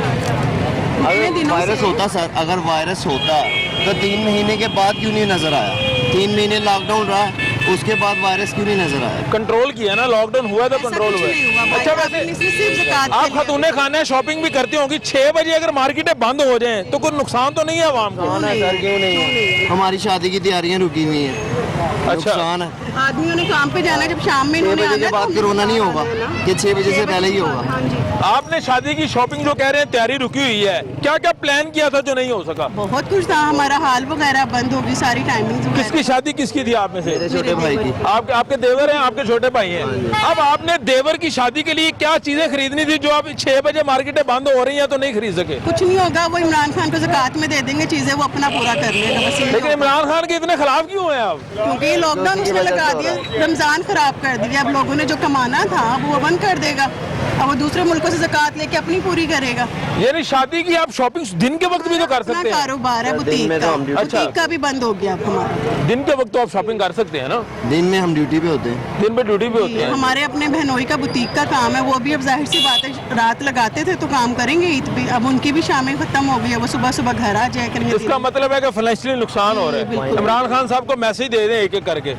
वायरस होता सर, अगर वायरस होता तो 3 महीने के बाद क्यों नहीं नजर आया? 3 महीने लॉकडाउन रहा, उसके बाद वायरस क्यों नहीं नजर आया? कंट्रोल किया ना, लॉकडाउन हुआ तो कंट्रोल हुआ। अच्छा वैसे आप खतूने खाने शॉपिंग भी करती होंगी, 6 बजे अगर मार्केटें बंद हो जाएं तो कोई नुकसान तो नहीं है आवाम को? सर क्यों नहीं है? हमारी शादी की तैयारियां रुकी हुई हैं। नुकसान है। आदमियों ने काम पे जाना, जब शाम में 6 बजे के बाद कोरोना नहीं होगा, ये 6 बजे से पहले ही होगा। आपने शादी की शॉपिंग जो कह रहे हैं तैयारी रुकी हुई है, क्या क्या प्लान किया था जो नहीं हो सका? बहुत कुछ था, हमारा हाल वगैरह बंद होगी, सारी टाइमिंग। किसकी शादी किसकी थी आप में से? मेरे छोटे भाई की। आपके देवर हैं, आपके छोटे भाई हैं। अब आपने देवर की शादी के लिए क्या चीजें खरीदनी थी जो आप 6 बजे मार्केटें बंद हो रही हैं तो नहीं खरीद सके? कुछ नहीं होगा, वो इमरान खान को ज़कात में दे देंगे चीजें, वो अपना पूरा कर लेगा बस। लेकिन इमरान खान के इतने खिलाफ क्यों हैं आप? क्योंकि लॉकडाउन उसने लगा दिया, रमजान खराब कर दिया। अब लोगों ने जो कमाना था वो बंद कर देगा, अब वो दूसरे मुल्कों से ज़कात लेके अपनी पूरी करेगा। यानी शादी की आप शॉपिंग दिन के वक्त भी तो कर सकते हैं? कारोबार है बुटीक का, अच्छा। बुटीक का भी बंद हो गया अब हमारा। दिन के वक्त तो आप शॉपिंग कर सकते हैं ना? दिन में हम ड्यूटी पे होते हैं। दिन पे ड्यूटी पे होते हैं। हमारे अपने बहनोई का बुटीक का काम है, वो भी अब जाहिर सी बात है रात लगाते थे तो काम करेंगे ईद भी, अब उनकी भी शामें खत्म हो गई है, वो सुबह सुबह घर आ जाए करेंगे। इसका मतलब है कि फाइनेंशियली नुकसान हो रहा है। इमरान खान साहब को मैसेज दे दें एक एक करके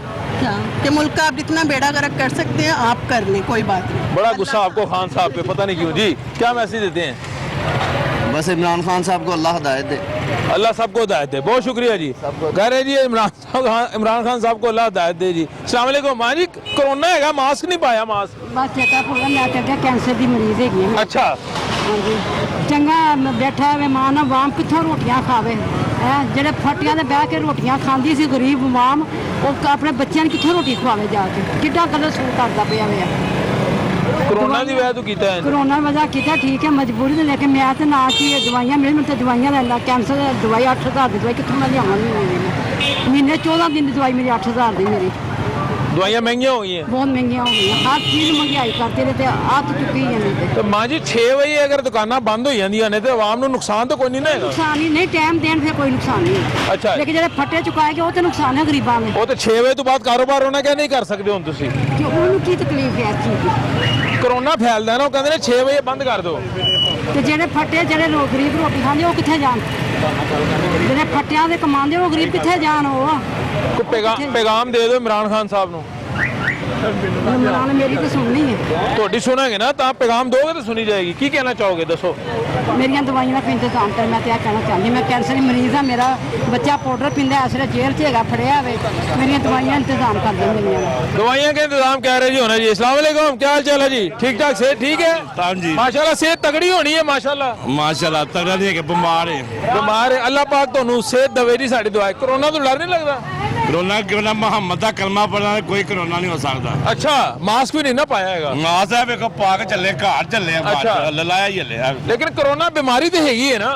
कि मुल्क का आप जितना बेड़ा गर्क कर सकते हैं आप कर लें, कोई बात नहीं। बड़ा गुस्सा आपको खान साहब पे, पता नहीं क्यों। जी क्या मैसेज देते हैं? बस इमरान खान साहब को अल्लाह हिदायत दे। अल्लाह सबको हिदायत दे। बहुत शुक्रिया जी। कह रहे जी इमरान खान साहब को अल्लाह हिदायत दे जी। अस्सलाम वालेकुम। मां जी कोरोना है, मास्क नहीं पाया? मास्क बस चेकअप हो गया, मैं कहते कैंसर की मरीज है। अच्छा हाँ जी, चंगा बैठा है मेहमान, आवाम कितों रोटियां खावे है? ਜਿਹੜੇ ਫਟਿਆਂ ਦੇ ਬਹਿ ਕੇ ਰੋਟੀਆਂ ਖਾਂਦੀ ਸੀ ਗਰੀਬ ਆਵਾਮ, ਉਹ ਆਪਣੇ ਬੱਚਿਆਂ ਨੂੰ ਕਿੱਥੋਂ ਰੋਟੀ ਖਵਾਵੇ ਜਾ ਕੇ? ਕਿੱਡਾ ਗੱਲ ਸੂਰ ਕਰਦਾ ਪਿਆ ਵੇ। कोरोना की वजह तो कीता है। कोरोना वजह किया ठीक है, मजबूरी ने लेके मैं तो ना की दवाइयां मिल, मैं तो दवाइयां लेना, कैंसर की दवाई 8,000 की दवाई कितों मैं लियावांगी? महीने 14 दिन की दवाई मेरी 8,000 की मेरी। दवाइयां महंगी हो गई हैं, बहुत महंगी हो गई हैं, हर चीज़ महंगाई करते रहते आ तो चुकी है। तो मां जी 6 बजे अगर दुकाना बंद हो जांदियां ने तो आवाम को नुकसान तो कोई नहीं ना है? नुकसान ही नहीं, टाइम देन फिर कोई नुकसान नहीं। अच्छा, लेकिन जो फटे चुकाए गए वो तो नुकसान है गरीबों में। वो तो 6 बजे तो बाद कारोबार होना क्या नहीं कर सकते हुण तुसीं? कि उन्होंने की तकलीफ है इस चीज़ की? कोरोना फैलदा है ना, वो कहंदे ने 6 बजे बंद कर दो। तो जेडे फटे जेडे लोग गरीब रोटी खाते वो कितने जान? जेडे फटिया दे कमाते वो गरीब कितने जान? वो पैगाम दे दो इमरान खान साहब नूं। इमरान मेरी तो सुननी है, ਤੁਹਾਡੀ ਸੁਣਾਂਗੇ ਨਾ ਤਾਂ ਪੈगाम ਦੋਗੇ ਤਾਂ ਸੁਣੀ ਜਾਏਗੀ। ਕੀ ਕਹਿਣਾ ਚਾਹੋਗੇ ਦੱਸੋ? मेरिया दवाइयां का इंतजाम कर, मैं क्या कहना चाहती, मैं कैंसर की मरीज हाँ, मेरा बच्चा पाउडर पींदा है, इसलिए जेल च है फड़िया हुए, मेरिया दवाइयां इंतजाम कर दें मेरिया। दवाइयां का इंतजाम कह रहे जी होना जी। अस्सलाम वालेकुम, क्या हाल चाल है जी? ठीक ठाक, सेहत ठीक है? हाँ जी माशाल्लाह सेहत तगड़ी होनी है माशाल्लाह। माशाल्लाह तगड़ा नहीं है कि बीमार है। बीमार है, अल्लाह पाक ਤੁਹਾਨੂੰ सेहत दवे जी साड़ी दवाई। कोरोना तो डर नहीं लगता? कोरोना मोहम्मद का कलमा पढ़ना कोई कोरोना नहीं हो सकता। अच्छा, मास्क भी नहीं ना पाया हैगा? मास्क है वेखो पा के चले घर चले अच्छा। लाया ही हले। लेकिन कोरोना बीमारी तो हैगी है ना?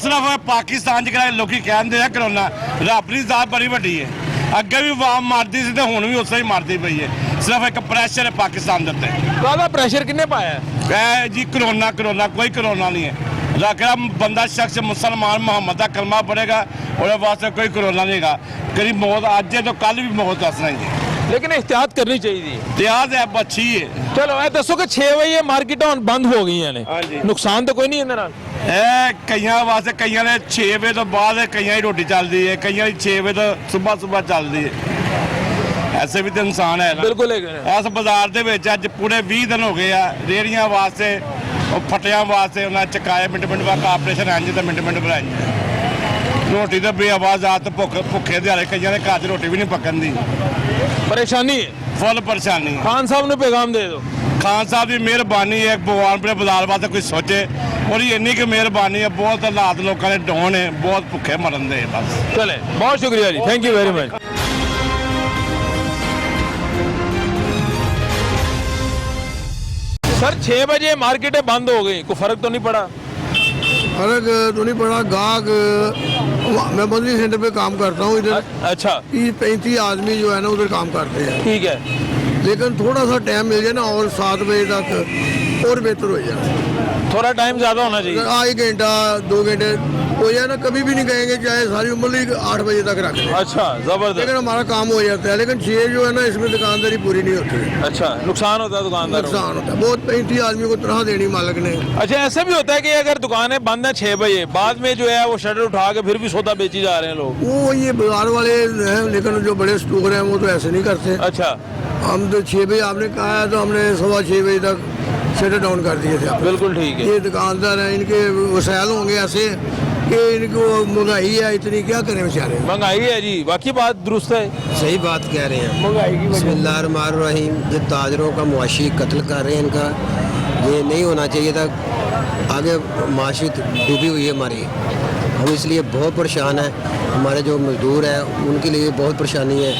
सिर्फ पाकिस्तान च लोग कहते हैं कोरोना, रब की जात बड़ी वड्डी है। अगे भी आवाम मारती सी, हुण भी उस ही मारती पई है। सिर्फ एक प्रेशर है पाकिस्तान के उत्ते। काहदा प्रेशर किन्ने पाया है? जी कोरोना कोई कोरोना नहीं है। रखा बंदा शख्स मुसलमान मोहम्मद का कलमा पड़ेगा और वास्ते कोई कोरोना नहीं है। कभी मौत आज है तो कल भी मौत दसना ही है, लेकिन एहतियात करनी चाहिए। एहतियात है अच्छी है। चलो ए दसो कि 6 बजे मार्केट बंद हो गई ने, नुकसान तो कोई नहीं है? कई वास्ते कई ने 6 बजे तो बाद कई की रोटी चलती है, कई 6 बजे तो सुबह चलती है। ऐसे भी तो इंसान है। बिल्कुल इस बाजार के अज पूरे 20 दिन हो गए आ रेहड़ियां वास्ते और फटिया वास्ते उन्हें चकाए मिंट का ऑपरेशन इंज तो मिंट बनाई। रोटी तो बेआवाज आत भुखे दिहाड़े कई घर च रोटी भी नहीं पकन दी। परेशानी है, फुल परेशानी। खान साहब ने पैगाम दे दो। खान साहब की मेहरबानी है, भगवान बाजार वास्ते कोई सोचे और इन्नी की मेहरबानी है। बहुत हालात लोगों ने डाउन है, बहुत भुखे मरन दे बस। चले, बहुत शुक्रिया जी, thank you very much. Sir 6 बजे मार्केटें बंद हो गई, कोई फर्क तो नहीं पड़ा? फर्क तो नहीं पड़ा। गाहक, मैं बंदली सेंटर पे काम करता हूँ इधर। अच्छा, 30-35 आदमी जो है ना उधर काम करते हैं। ठीक है, लेकिन थोड़ा सा टाइम मिल जाए ना और 7 बजे तक और बेहतर हो जाए। थोड़ा टाइम ज्यादा होना चाहिए। 1 घंटा 2 घंटे हो जाए ना, कभी भी नहीं कहेंगे चाहे सारी उम्र ही 8 बजे तक रख लें। अच्छा, जबरदस्त। लेकिन हमारा काम हो जाता है, लेकिन 6 जो है ना इसमें दुकानदारी पूरी नहीं होती। अच्छा, नुकसान होता है दुकानदार, नुकसान होता है बहुत। 35 आदमी को तनख्वाह देनी मालिक ने। अच्छा, ऐसा भी होता है कि अगर दुकानें बंद है 6 बजे, बाद में जो है वो शटर उठा के फिर भी सौदा बेची जा रहे हैं लोग? वो ये बाजार वाले हैं, लेकिन जो बड़े स्टोर हैं वो तो ऐसे नहीं करते। अच्छा, हम तो 6 बजे आपने कहा है तो हमने 6:15 बजे तक शटर डाउन कर दिए थे। बिल्कुल ठीक है। ये दुकानदार हैं, इनके वसाइल होंगे ऐसे कि इनको महंगाई है इतनी, क्या करें बेचारे। महंगाई है जी, बाकी बात दुरुस्त है, सही बात कह रहे हैं। महंगाई की बिस्मिल्लाहिर्रहमानिर्रहीम। जो ताजरों का मुआशी कत्ल कर रहे हैं, इनका ये नहीं होना चाहिए था। आगे माशियत डूबी हुई है हमारी, हम इसलिए बहुत परेशान हैं। हमारे जो मजदूर हैं उनके लिए बहुत परेशानी है।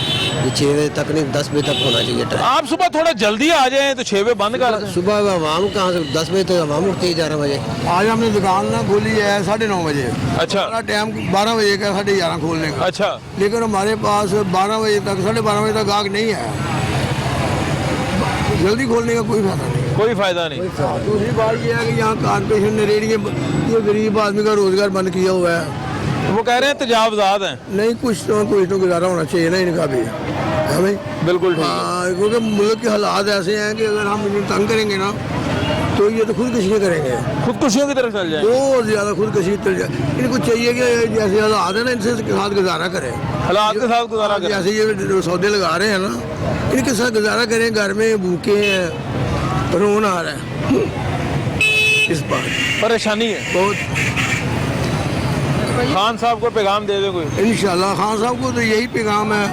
ये 6 बजे तक नहीं, 10 बजे तक होना चाहिए टाइम। आप सुबह थोड़ा जल्दी आ जाएं तो 6 बजे बंद कर दें। सुबह आवाम कहाँ से 10 बजे तो आवाम उठती है 11 बजे। आज हमने दुकान ना खोली है 9:30 बजे। अच्छा, हमारा टाइम 12 बजे का, 11:30 खोलने का। अच्छा, लेकिन हमारे पास 12 बजे तक, 12:30 बजे तक गाहक नहीं है। जल्दी खोलने का कोई फायदा नहीं। कोई फायदा नहीं। दूसरी बात यह है कि यहाँ कारपोरेशन ने रेडियो, ये गरीब आदमी का रोजगार बंद किया हुआ है। वो कह रहे हैं तजावजात हैं। नहीं, कुछ तो गुजारा होना चाहिए ना इनका भी, हमें। बिल्कुल ठीक है। हाँ, क्योंकि मुल्क के हालात ऐसे हैं कि अगर हम इन्हें तंग करेंगे ना तो ये तो खुदकशियाँ करेंगे, खुदकुशियों की तरफ चल जाए। बहुत ज़्यादा खुदकशी चल जाए। इनको चाहिए कि जैसे हालात है ना, इनसे साथ गुजारा करें, हालात के साथ गुजारा करें। जैसे ये सौदे लगा रहे हैं ना, इनके साथ गुजारा करें। घर में भूखे हैं, रोना आ रहा है, इस बात परेशानी है बहुत। खान साहब को पैगाम दे दे कोई। इंशाल्लाह खान साहब को तो यही पैगाम है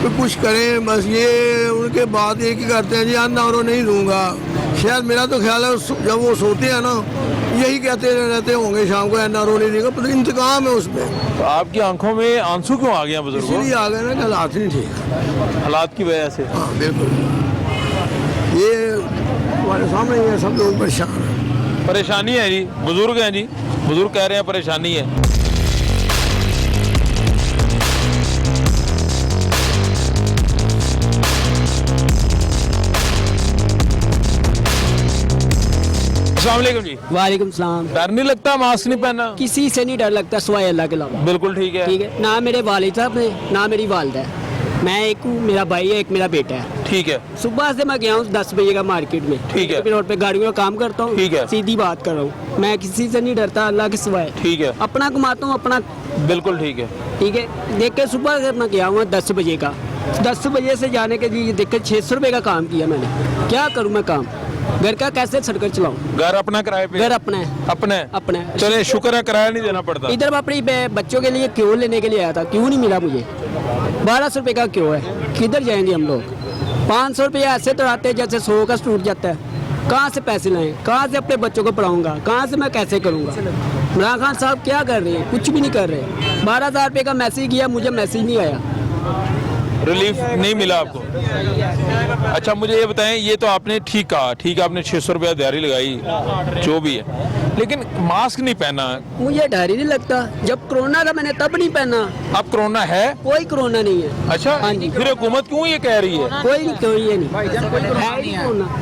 कि कुछ करें। बस ये उनके बाद एक ही करते हैं जी, अन्ना और नहीं दूंगा। शायद मेरा तो ख्याल है जब वो सोते हैं ना, यही कहते रहते होंगे शाम को, अन्ना और नहीं देगा। पर इंतकाम है उसमें। तो आपकी आंखों में आंसू क्यों आ गए बुजुर्गों? इसलिए आ गए ना कि हालात नहीं ठीक, हालात की वजह से। हाँ बिल्कुल, ये हमारे सामने ये सब लोग परेशान हैं। परेशानी है जी, बुजुर्ग हैं जी, बुजुर्ग कह रहे हैं परेशानी है। अस्सलाम वालेकुम जी। वालेकुम सलाम। डर नहीं लगता मास्क नहीं पहना? किसी से नहीं डर लगता सिवाय अल्लाह के अलावा। बिल्कुल ठीक है। ठीक है, ना मेरे वालिद साहब ने, ना मेरी वालदा है। मैं एक हूँ, मेरा भाई है, एक मेरा बेटा है। ठीक है। सुबह से मैं गया हूँ 10 बजे का मार्केट में। ठीक है। रोड पे गाड़ियों का काम करता हूँ। ठीक है। सीधी बात कर रहा हूँ, मैं किसी से नहीं डरता अल्लाह के सिवाय। ठीक है। अपना कमाता हूँ अपना। बिल्कुल ठीक है। ठीक है, देख के सुबह से मैं गया हूँ 10 बजे का। 10 बजे से जाने के लिए देख के 600 रुपये का काम किया मैंने। क्या करूँ मैं काम? घर का कैसे सर्कल चलाऊं? घर अपना किराए पे? घर अपना है। अपने? अपना है। चले, शुक्र है किराया नहीं देना पड़ता। इधर मैं अपनी बच्चों के लिए क्यों लेने के लिए आया था, क्यों नहीं मिला मुझे। 1200 रुपये का क्यों है, किधर जाएंगे हम लोग? 500 रुपये ऐसे तो आते हैं जैसे 100 का टूट जाता है। कहाँ से पैसे लाएं, कहाँ से अपने बच्चों को पढ़ाऊंगा, कहाँ से मैं कैसे करूँगा? इमरान खान साहब क्या कर रहे हैं? कुछ भी नहीं कर रहे। 12,000 रुपये का मैसेज किया, मुझे मैसेज नहीं आया, रिलीफ नहीं मिला आपको। अच्छा, मुझे ये बताएं, ये तो आपने ठीक कहा, ठीक है, आपने 600 रुपया दिहाड़ी लगाई, जो भी है, लेकिन मास्क नहीं पहना। मुझे डर ही नहीं लगता। जब कोरोना था मैंने तब नहीं पहना। अब कोरोना है? कोई कोरोना नहीं है। अच्छा, हाँ जी। फिर हुकूमत क्यों ये कह रही है? कोई ये नहीं।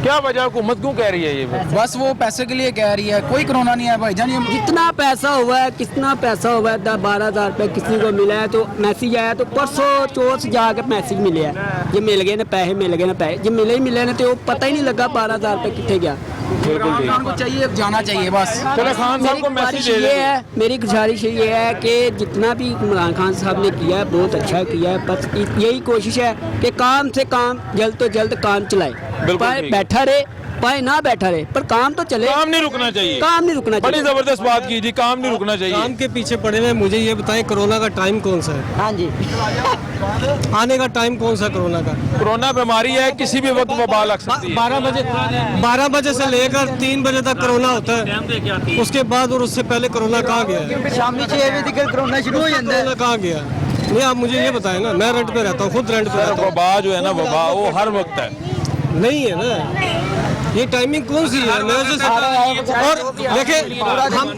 क्या वजह हुकूमत क्यों कह रही है ये? बस वो पैसे के लिए कह रही है, कोई कोरोना नहीं है भाईजान। जितना पैसा हुआ है, कितना पैसा हुआ है, 12,000 रुपये किसी को मिला है तो मैसेज आया, तो परसों चौथ से जाकर मैसेज मिले है, ये मिल गए ना पैसे, मिल गए ना पैसे, जब मिले ही मिले ना तो पता ही नहीं लगा 12,000 रुपये कितने गया। खान को चाहिए, जाना चाहिए बस। चलो, खान साहब को मैसेज दे ये है, मेरी गुजारिश ये है कि जितना भी इमरान खान साहब ने किया है बहुत अच्छा किया है। बस यही कोशिश है कि काम से काम जल्द तो जल्द काम चलाए। पाए बैठा रहे, पाए ना बैठा रहे, पर काम तो चले। काम नहीं रुकना चाहिए। काम नहीं रुकना चाहिए। बड़ी जबरदस्त बात की जी, काम नहीं रुकना चाहिए। काम के पीछे पड़े हुए। मुझे ये बताएं, कोरोना का टाइम कौन सा है? हाँ जी, आने का टाइम कौन सा कोरोना का? कोरोना बीमारी है, किसी भी वक्त वबा लग सकती है। 12 बजे से लेकर 3 बजे तक कोरोना होता है। उसके बाद और उससे पहले कोरोना कहाँ गया है? शाम 6 बजे तक कोरोना शुरू हो जाता है। कोरोना कहाँ गया? नहीं, आप मुझे ये बताएं ना, मैं रेंट पे रहता हूँ, खुद रेंट पे रहता हूँ। वबा जो है ना, वबा वो हर वक्त है। नहीं है ना, ये टाइमिंग कौन सी है? मैं और देखे हम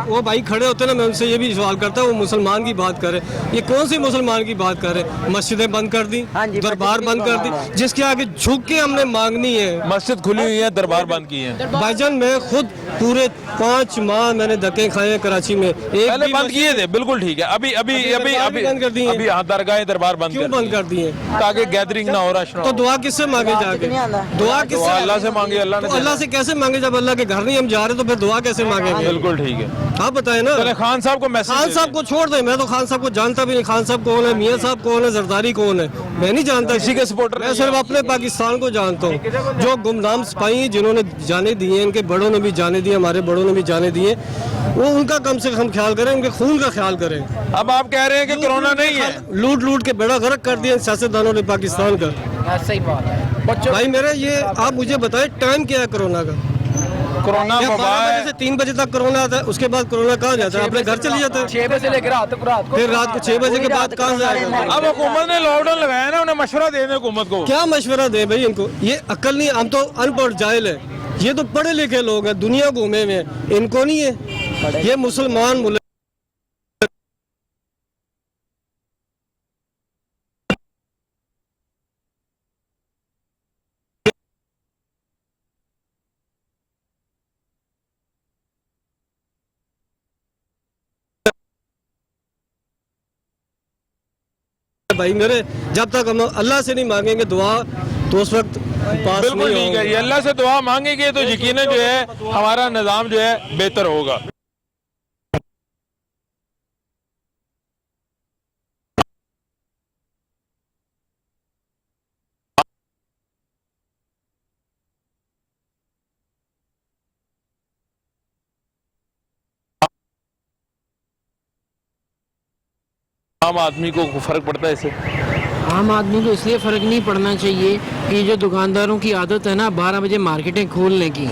वो भाई खड़े होते ना, मैं उनसे ये भी सवाल करता हूँ, वो मुसलमान की बात करे, ये कौन सी मुसलमान की बात करे? मस्जिदें बंद कर दी, दरबार बंद कर दी, जिसके आगे झुक के हमने मांगनी है। मस्जिद खुली हुई है, दरबार बंद की है। भाईजान मैं खुद पूरे 5 माह मैंने धक्के खाए हैं कराची में, पहले बंद किए थे, बिल्कुल ठीक है। अभी अभी अभी अभी बंद कर दिए। अभी हाँ दरगाह दरबार बंद क्यों बंद कर दिए? ताकि गैदरिंग ना हो, रश ना तो हो। दुआ किससे मांगे जाके? दुआ किससे? अल्लाह से मांगे, अल्लाह ने तो अल्लाह से कैसे मांगे जब अल्लाह के घर नहीं हम जा रहे, तो फिर दुआ कैसे मांगेंगे? बिल्कुल ठीक है। आप बताएं ना। चले खान साहब को मैसेज खान साहब को छोड़ दें, मैं तो खान साहब को जानता भी नहीं। खान साहब कौन है, मियां साहब कौन है, जरदारी कौन है, मैं नहीं जानता। किसी के सपोर्टर मैं सिर्फ अपने पाकिस्तान को जानता हूँ। जो गुमनाम सिपाही जिन्होंने जाने दिए, इनके बड़ों ने भी जाने दिए, हमारे बड़ों ने भी जाने दिए, वो उनका कम से कम ख्याल करें, उनके खून का ख्याल करें। अब आप कह रहे हैं कि कोरोना नहीं है? लूट लूट के बेड़ा गर्क कर दिया सियासतदानों ने पाकिस्तान का। सही बात है भाई मेरे ये आप मुझे बताएं टाइम क्या है कोरोना का? कोरोना 12 बजे से 3 बजे तक कोरोना आता है, उसके बाद कोरोना कहाँ जाता है? अपने घर चले जाते हैं 6 बजे से लेकर रात को। फिर रात को 6 बजे के बाद कहाँ जाएगा? अब हुकूमत ने लॉकडाउन लगाया ना, उन्हें मशवरा देने हुकूमत को। क्या मशवरा दे भाई इनको? ये अक्ल नहीं, हम तो अनपढ़ जाहिल है, ये तो पढ़े लिखे लोग हैं, दुनिया घूमे हुए हैं, इनको नहीं है। ये मुसलमान भाई मेरे, जब तक हम अल्लाह से नहीं मांगेंगे दुआ, तो उस वक्त पास बिल्कुल नहीं ठीक है। ये अल्लाह से दुआ मांगेंगे तो यकीनन जो है हमारा निज़ाम जो है बेहतर होगा। आम आदमी को फर्क पड़ता है इससे? आम आदमी को इसलिए फ़र्क नहीं पड़ना चाहिए कि जो दुकानदारों की आदत है ना 12 बजे मार्केटें खोलने की,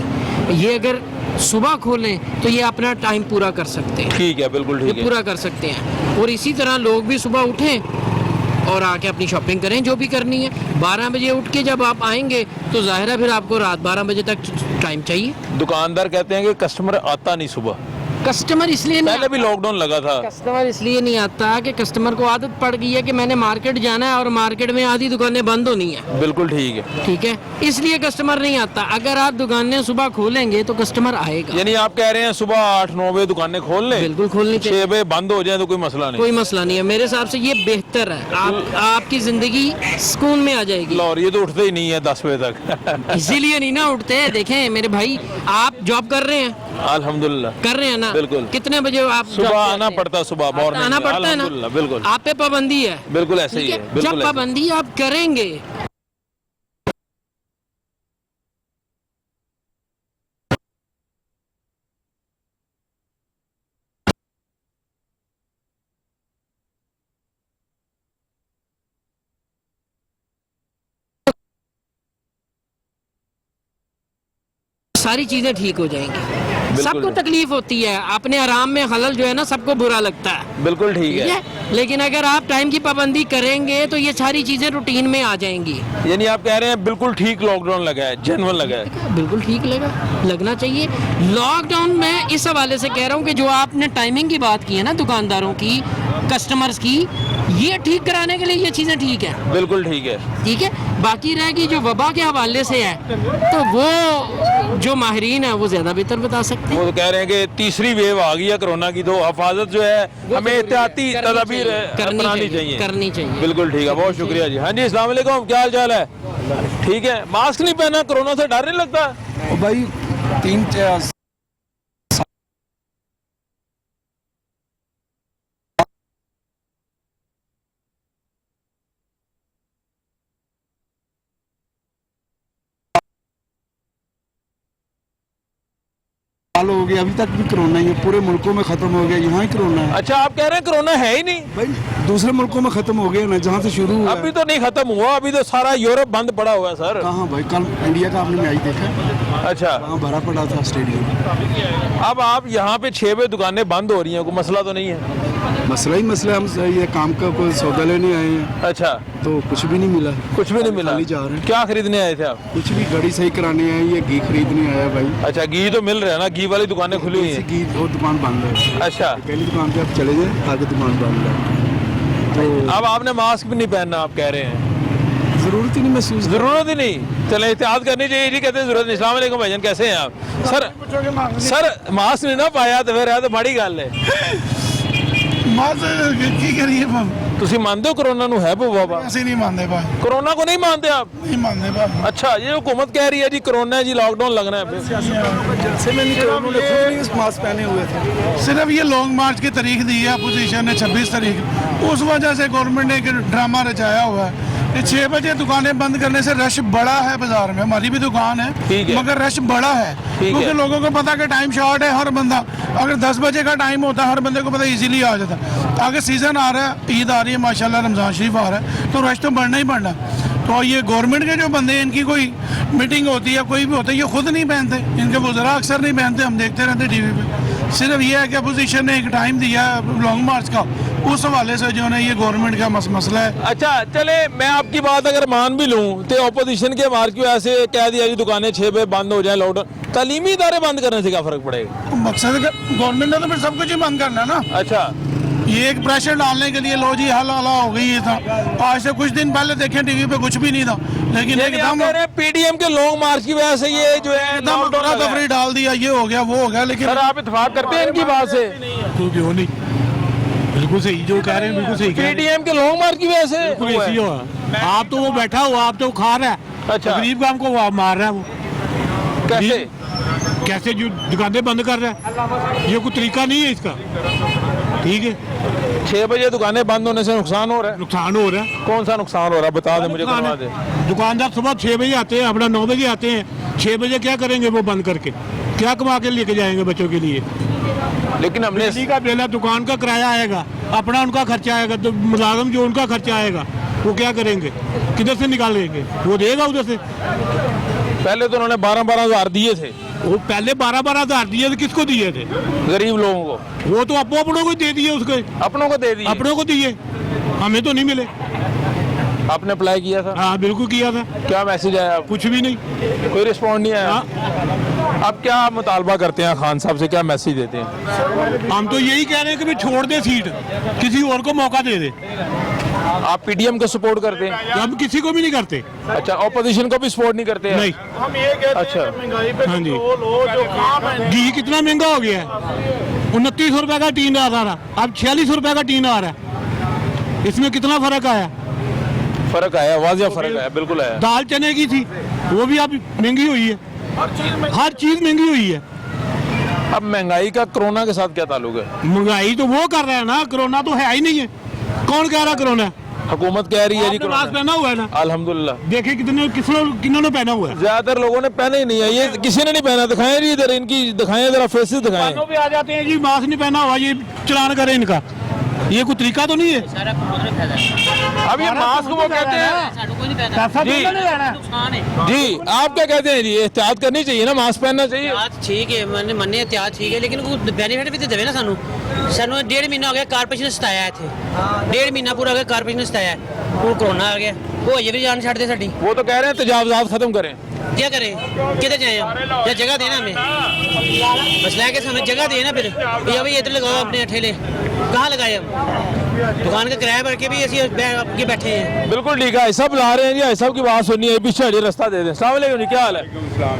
ये अगर सुबह खोलें तो ये अपना टाइम पूरा कर सकते हैं। ठीक है, बिल्कुल ठीक है, पूरा कर सकते हैं। और इसी तरह लोग भी सुबह उठें और आके अपनी शॉपिंग करें जो भी करनी है। 12 बजे उठ के जब आप आएंगे तो जाहिर है फिर आपको रात 12 बजे तक टाइम चाहिए। दुकानदार कहते हैं कि कस्टमर आता नहीं सुबह। कस्टमर इसलिए नहीं पहले भी लॉकडाउन लगा था। कस्टमर इसलिए नहीं आता कि कस्टमर को आदत पड़ गई है कि मैंने मार्केट जाना है और मार्केट में आधी दुकानें बंद होनी है। बिल्कुल ठीक है, ठीक है, इसलिए कस्टमर नहीं आता। अगर आप दुकानें सुबह खोलेंगे तो कस्टमर आएगा। यानी आप कह रहे हैं सुबह 8-9 बजे दुकानें खोल लें? बिल्कुल खोलनी चाहिए। 6 बजे बंद हो जाए तो कोई मसला नहीं? कोई मसला नहीं है, मेरे हिसाब से ये बेहतर है। आपकी जिंदगी सुकून में आ जाएगी। और ये तो उठते ही नहीं है 10 बजे तक। इसीलिए नहीं ना उठते। देखें मेरे भाई, आप जॉब कर रहे हैं? अल्हम्दुलिल्लाह कर रहे हैं ना। बिल्कुल। कितने बजे आप सुबह आना पड़ता? सुबह मॉर्निंग आना पड़ता है ना। बिल्कुल, आप पे पाबंदी है। बिल्कुल ऐसे ही है। जब पाबंदी आप करेंगे सारी चीजें ठीक हो जाएंगी। सबको तकलीफ होती है, अपने आराम में खलल जो है ना सबको बुरा लगता है। बिल्कुल ठीक है। लेकिन अगर आप टाइम की पाबंदी करेंगे तो ये सारी चीजें रूटीन में आ जाएंगी। यानी आप कह रहे हैं बिल्कुल ठीक लॉकडाउन लगा है, जेन्युइन लगा है? बिल्कुल ठीक लगना चाहिए। लॉकडाउन में इस हवाले से कह रहा हूँ कि जो आपने टाइमिंग की बात की है ना दुकानदारों की, कस्टमर्स की, ये ठीक कराने के लिए ये चीजें ठीक है। बिल्कुल ठीक है, ठीक है। बाकी रहेगी जो वबा के हवाले से है तो वो जो माहिरीन है वो ज्यादा बेहतर बता सकते हैं। वो तो कह रहे हैं कि तीसरी वेव आ गई है कोरोना की, तो हिफाजत जो है हमें एहतियाती तदबीर अपनानी चाहिए। करनी चाहिए। बिल्कुल ठीक है, बहुत शुक्रिया जी। हाँ जी, अस्सलाम वालेकुम, क्या हाल चाल है? ठीक है। मास्क नहीं पहना, कोरोना से डर नहीं लगता? भाई 3 साल हो गए, अभी तक भी कोरोना ही है। पूरे मुल्कों में खत्म हो गया, यहाँ ही कोरोना है। अच्छा, आप कह रहे हैं कोरोना है ही नहीं? भाई दूसरे मुल्कों में खत्म हो गया ना, जहाँ से शुरू हुआ। अभी तो नहीं खत्म हुआ, अभी तो सारा यूरोप बंद पड़ा हुआ है सर। कहाँ भाई, कल इंडिया का आपने मैच देखा? अच्छा, वहाँ भरा पड़ा था स्टेडियम। अब आप यहाँ पे 6 बजे दुकानें बंद हो रही हैं, कोई मसला तो नहीं है? मसला ही मसला है। हम ये काम का कोई सौदा लेने आए हैं, अच्छा, तो कुछ भी नहीं मिला। कुछ भी नहीं मिला? खाली जा रहे हैं। क्या खरीदने आए थे आप? कुछ भी, गाड़ी सही कराने आए, ये घी खरीदने आया भाई। अच्छा, घी तो मिल रहा है ना, घी वाली दुकानें खुली हुई हैं। घी वो दुकान बंद है। अच्छा, पहली दुकान पे आप चले जाए, आगे दुकान बंद है। तो अब आपने मास्क भी नहीं पहनना, आप कह रहे हैं? जरूरत ही नहीं महसूस, जरूरत ही नहीं। चले, एहतियात करनी चाहिए जी, कहते हैं जरूरत नहीं। अस्सलाम वालेकुम भाईजान, कैसे हैं आप? सर मास्क नहीं ना पाया तो फिर तो बड़ी गल है। की करिए ਤੁਸੀਂ ਮੰਨਦੇ ਹੋ कोरोना ਨੂੰ है बाबा? ਅਸੀਂ नहीं मानते भाई, कोरोना को नहीं मानते आप? नहीं मानते भाई। अच्छा, ये हुकूमत कह रही है जी कोरोना है जी, लॉकडाउन लगना है। जलसे में नहीं, उन्होंने खुद नहीं मास्क पहने हुए थे। सिर्फ ये लॉन्ग मार्च की तारीख दी है अपोजिशन ने, 26 तारीख, उस वजह से गवर्नमेंट ने एक ड्रामा रचाया हुआ है। 6 बजे दुकानें बंद करने से रश बड़ा है बाजार में, हमारी भी दुकान है मगर रश बड़ा है क्योंकि लोगों को पता कि टाइम शॉर्ट है। हर बंदा, अगर 10 बजे का टाइम होता हर बंदे को पता इजीली आ जाता। आगे सीजन आ रहा है, ईद आ रही है माशाल्लाह, रमजान शरीफ आ रहा है, तो रश तो बढ़ना ही बढ़ना। तो ये गवर्नमेंट के जो बंदे हैं, इनकी कोई मीटिंग होती है, कोई भी होता है, ये खुद नहीं पहनते, इनके वज़रा अक्सर नहीं पहनते, हम देखते रहते टीवी पे। सिर्फ ये है कि अपोजिशन ने एक टाइम दिया है लॉन्ग मार्च का, उस हवाले से जो है ये गवर्नमेंट का मसला है। अच्छा, चले मैं आपकी बात अगर मान भी लूँ तो अपोजिशन के मार्च की वजह से कह दिया जी दुकानें 6 बजे बंद हो जाए, लॉकडाउन, तालीमी इदारे बंद करने से क्या फ़र्क पड़ेगा? मकसद गवर्नमेंट ने तो फिर सब कुछ ही बंद करना है ना। अच्छा, ये एक प्रेशर डालने के लिए, लो जी हला हो गई, ये था। आज से कुछ दिन पहले देखें टीवी पे कुछ भी नहीं था, लेकिन एकदम पीडीएम के लॉन्ग मार्च की वजह से ये जो है एकदम तफरी डाल दिया, ये हो गया वो हो गया। लेकिन सर आप इत्तेफाक करते हैं इनकी बात से? क्यों नहीं, बिल्कुल सही जो कह रहे हैं, बिल्कुल सही। पीडीएम के लॉन्ग मार्च की वजह से आप तो वो बैठा हुआ, आप तो खा रहा है। अच्छा, गरीब काम को वो मार रहा है। वो कैसे कैसे जो दुकानें बंद कर रहा है, ये कोई तरीका नहीं है इसका। ठीक है, 6 बजे दुकानें बंद होने से नुकसान हो रहा है। नुकसान हो रहा है। कौन सा नुकसान हो रहा है बता दे मुझे, करवा दे। दुकानदार सुबह 6 बजे आते हैं, अपना 9 बजे आते हैं, 6 बजे क्या करेंगे वो बंद करके, क्या कमा के लेके जाएंगे बच्चों के लिए? लेकिन हमने बिजली का बिल है, दुकान का किराया आएगा, अपना उनका खर्चा आएगा, तो मुलाजम जो उनका खर्चा आएगा वो क्या करेंगे, किधर से निकालेंगे? वो देगा उधर से। पहले तो उन्होंने 12-12 हज़ार दिए थे। वो पहले 12-12 हज़ार दिए थे, किसको दिए थे? गरीब लोगों को। वो तो अपनों को दे दिए, उसके अपनों को दे दिए, अपनों को दिए, हमें तो नहीं मिले। आपने अप्लाई किया था? हाँ बिल्कुल किया था। क्या मैसेज आया? कुछ भी नहीं, कोई रिस्पॉन्ड नहीं आया। अब क्या मुतालबा करते हैं खान साहब से, क्या मैसेज देते हैं? हम तो यही कह रहे हैं कि भाई छोड़ दे सीट, किसी और को मौका दे दे। आप पीडीएम को सपोर्ट करते हैं? हम किसी को भी नहीं करते। अच्छा, ऑपोजिशन को भी सपोर्ट नहीं करते हैं? नहीं। हम ये कहते हैं अच्छा, महंगाई पे हाँ जी, जो काम है। घी कितना महंगा हो गया है, 29 रुपए का टीन आ रहा, अब 46 रुपए का टीन आ रहा है। इसमें कितना फर्क आया? फर्क आया, वाजिया फर्क आया, बिल्कुल आया। दाल चने की थी, वो भी अब महंगी हुई है, हर चीज महंगी हुई है। अब महंगाई का कोरोना के साथ क्या ताल्लुक है? महंगाई तो वो कर रहा है ना, कोरोना तो है ही नहीं है। कौन कह रहा कोरोना है? हुकूमत कह रही है जी। मास्क पहना हुआ है ना? अल्हम्दुलिल्लाह। देखिए किन्होंने पहना हुआ है? ज्यादातर लोगों ने पहने ही नहीं है, ये किसी ने नहीं पहना। दिखाएं जी इधर, इनकी दिखाएं जरा, फेसेस दिखाएं। भी आ जाते हैं जी, मास्क नहीं पहना हुआ, ये चलान करें इनका, ये कोई तरीका तो नहीं है। अब ये मास्क वो कहते हैं जी, आप क्या कहते हैं जी? एहतियात करनी चाहिए ना, मास्क पहनना चाहिए। ठीक है, मैंने मन्ने एहतियात ठीक है, लेकिन बेनिफिट भी तो देवे ना सानू। 1.5 महीना हो गया कारपोरेशन ने सताया है, 1.5 महीना पूरा हो गया कारपोरेशन ने सताया है, वो कोरोना आ गया, वो अजे भी जान छड़ दे साडी। वो तो कह रहे हैं तजावजात खत्म करें। क्या करें, किधर जाए हम? या जगह देना हमें, मसला है कि हमें जगह देना। फिर या भाई इधर लगाओ अपने ठेले, कहाँ लगाए हम? दुकान का किराया भर के भी ऐसे आपके बैठे हैं। बिल्कुल ठीक है, सब ला रहे हैं जी, सब की बात सुननी है, पीछे हटे रास्ता दे दें। अस्सलाम वालेकुम जी, क्या हाल है?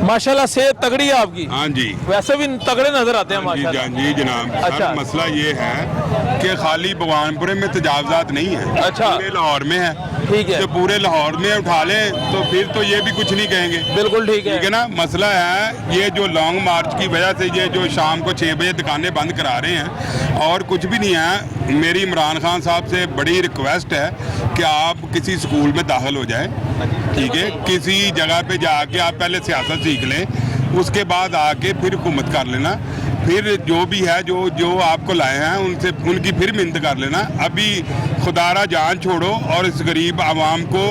माशाल्लाह सेहत तगड़ी है आपकी। हाँ जी, वैसे भी तगड़े नजर आते हैं माशाल्लाह। जी जनाब। अच्छा, मसला ये है कि खाली भगवानपुरे में तजावजात नहीं है। अच्छा, पूरे लाहौर में है। ठीक है, तो पूरे लाहौर में उठा लें तो फिर तो ये भी कुछ नहीं कहेंगे। बिल्कुल ठीक है ना। मसला है ये जो लॉन्ग मार्च की वजह से ये जो शाम को 6 बजे दुकानें बंद करा रहे हैं, और कुछ भी नहीं है। मेरी इमरान खान साहब से बड़ी रिक्वेस्ट है कि आप किसी स्कूल में दाखिल हो जाएं, ठीक है, किसी जगह पे जाके आप पहले सियासत सीख लें, उसके बाद आके फिर हुकूमत कर लेना। फिर जो भी है, जो आपको लाए हैं उनसे उनकी फिर मिन्नत कर लेना। अभी खुदारा जान छोड़ो और इस गरीब आवाम को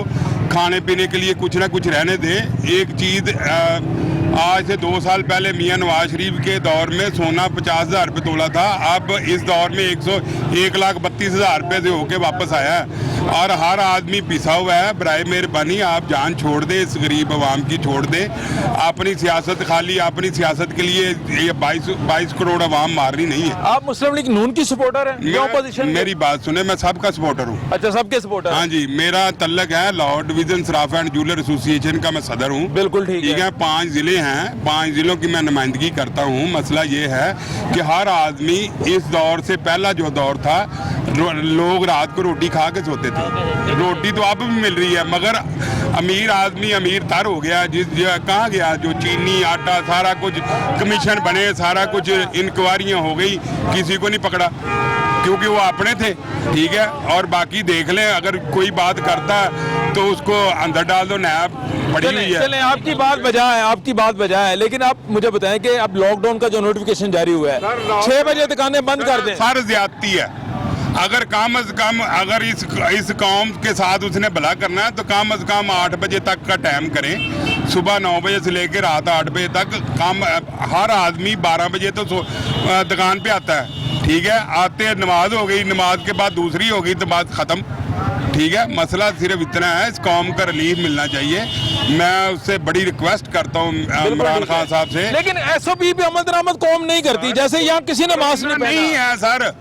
खाने पीने के लिए कुछ ना कुछ रहने दें। एक चीज़ आज से 2 साल पहले मियां नवाज शरीफ के दौर में सोना 50,000 रुपये तोला था, अब इस दौर में 1,32,000 रुपये से होके वापस आया है और हर आदमी पिसा हुआ है। बराए मेहरबानी आप जान छोड़ दे, इस गरीब आवाम की छोड़ दे। अपनी सियासत खाली अपनी सियासत के लिए ये 22 करोड़ आवाम मारनी नहीं है। आप मुस्लिम लीग नून की सपोर्टर हैं या ऑपोजिशन? मेरी बात सुने, मैं सबका सपोर्टर हूँ। अच्छा, सबके सपोर्टर? हाँ जी, मेरा तल्लक है Lahore division Saraf and jeweller association का, मैं सदर हूँ। बिल्कुल ठीक है। 5 जिले हैं, 5 जिलों की मैं नुमाइंदगी करता हूँ। मसला ये है कि हर आदमी इस दौर से पहला जो दौर था, लोग रात को रोटी खा के सोते थे। रोटी तो अब भी मिल रही है, मगर अमीर आदमी अमीर तर हो गया। कहाँ गया जो चीनी आटा सारा कुछ कमीशन बने, सारा कुछ इंक्वायरियाँ हो गई, किसी को नहीं पकड़ा क्योंकि वो अपने थे। ठीक है, और बाकी देख लें, अगर कोई बात करता तो उसको अंदर डाल दो, नैब पड़ी हुई है। चलें, आपकी बात बजा है, आपकी बात बजा है, लेकिन आप मुझे बताएं कि अब लॉकडाउन का जो नोटिफिकेशन जारी हुआ है, 6 बजे दुकानें बंद कर दें। सर ज्यादती है। अगर कम अज कम अगर इस कौम के साथ उसने भला करना है तो कम अज कम 8 बजे तक का टाइम करें, सुबह 9 बजे से लेकर रात 8 बजे तक। कम हर आदमी 12 बजे तो दुकान पे आता है। ठीक है, आते नमाज हो गई, नमाज के बाद दूसरी हो गई तो बात ख़त्म। ठीक है, मसला सिर्फ इतना है, इस कौम का रिलीफ मिलना चाहिए। मैं उससे बड़ी रिक्वेस्ट करता हूँ इमरान खान साहब से। लेकिन SOP पे अमल दरामद कौम नहीं करती, जैसे यहाँ किसी ने मास्क नहीं है सर,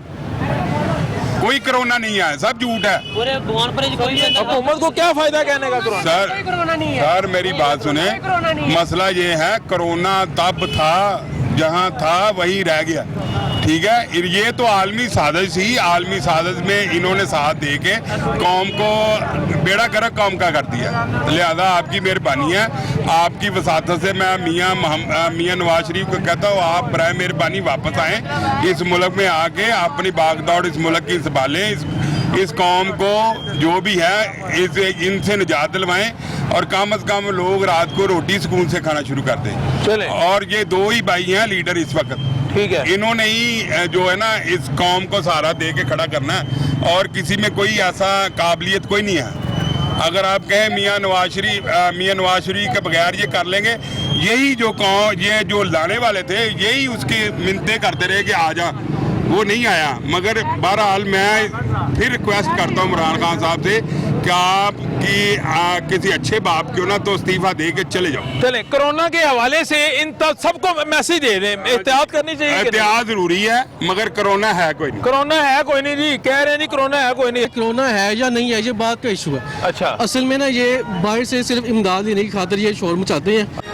कोई कोरोना नहीं है, सब झूठ है। हुकूमत को क्या फायदा कहने का सर मेरी बात सुने, मसला ये है कोरोना तब था जहाँ था वही रह गया। ठीक है, ये तो आलमी साजिश ही, आलमी साजिश में इन्होंने साथ दे के कौम को बेड़ा गर्क कौम का कर दिया। लिहाजा आपकी मेहरबानी है, आपकी वसातत से मैं मियां नवाज शरीफ को कहता हूँ, आप बराए मेहरबानी वापस आएँ, इस मुल्क में आके अपनी भागदौड़ इस मुल्क की संभालें, इस कौम को जो भी है इनसे निजात दिलवाएं और कम अज कम लोग रात को रोटी सुकून से खाना शुरू कर दें। और ये 2 ही भाई हैं लीडर इस वक्त। ठीक है, इन्होंने ही जो है ना इस कौम को सहारा दे के खड़ा करना है और किसी में कोई ऐसा काबिलियत कोई नहीं है। अगर आप कहें मियां नवाज शरीफ के बगैर ये कर लेंगे, यही जो कौम ये जो लाने वाले थे यही उसकी मिन्नतें करते रहे कि आ जा, वो नहीं आया। मगर बहरहाल मैं फिर रिक्वेस्ट करता हूँ इमरान खान साहब से कि आप किसी अच्छे बाप क्यों ना तो इस्तीफा दे के चले जाओ। चलें, कोरोना के हवाले से इन सबको मैसेज दे रहे हैं, एहतियात करनी चाहिए। एहतियात जरूरी है, मगर कोरोना है कोई नहीं। कोरोना है कोई नहीं जी, कह रहे हैं जी कोरोना है कोई नहीं। कोरोना है या नहीं है ये बात का इशू है। अच्छा, असल में ना ये बाहर से सिर्फ इमदाद लेने की खातिर ये शोर मचाते हैं।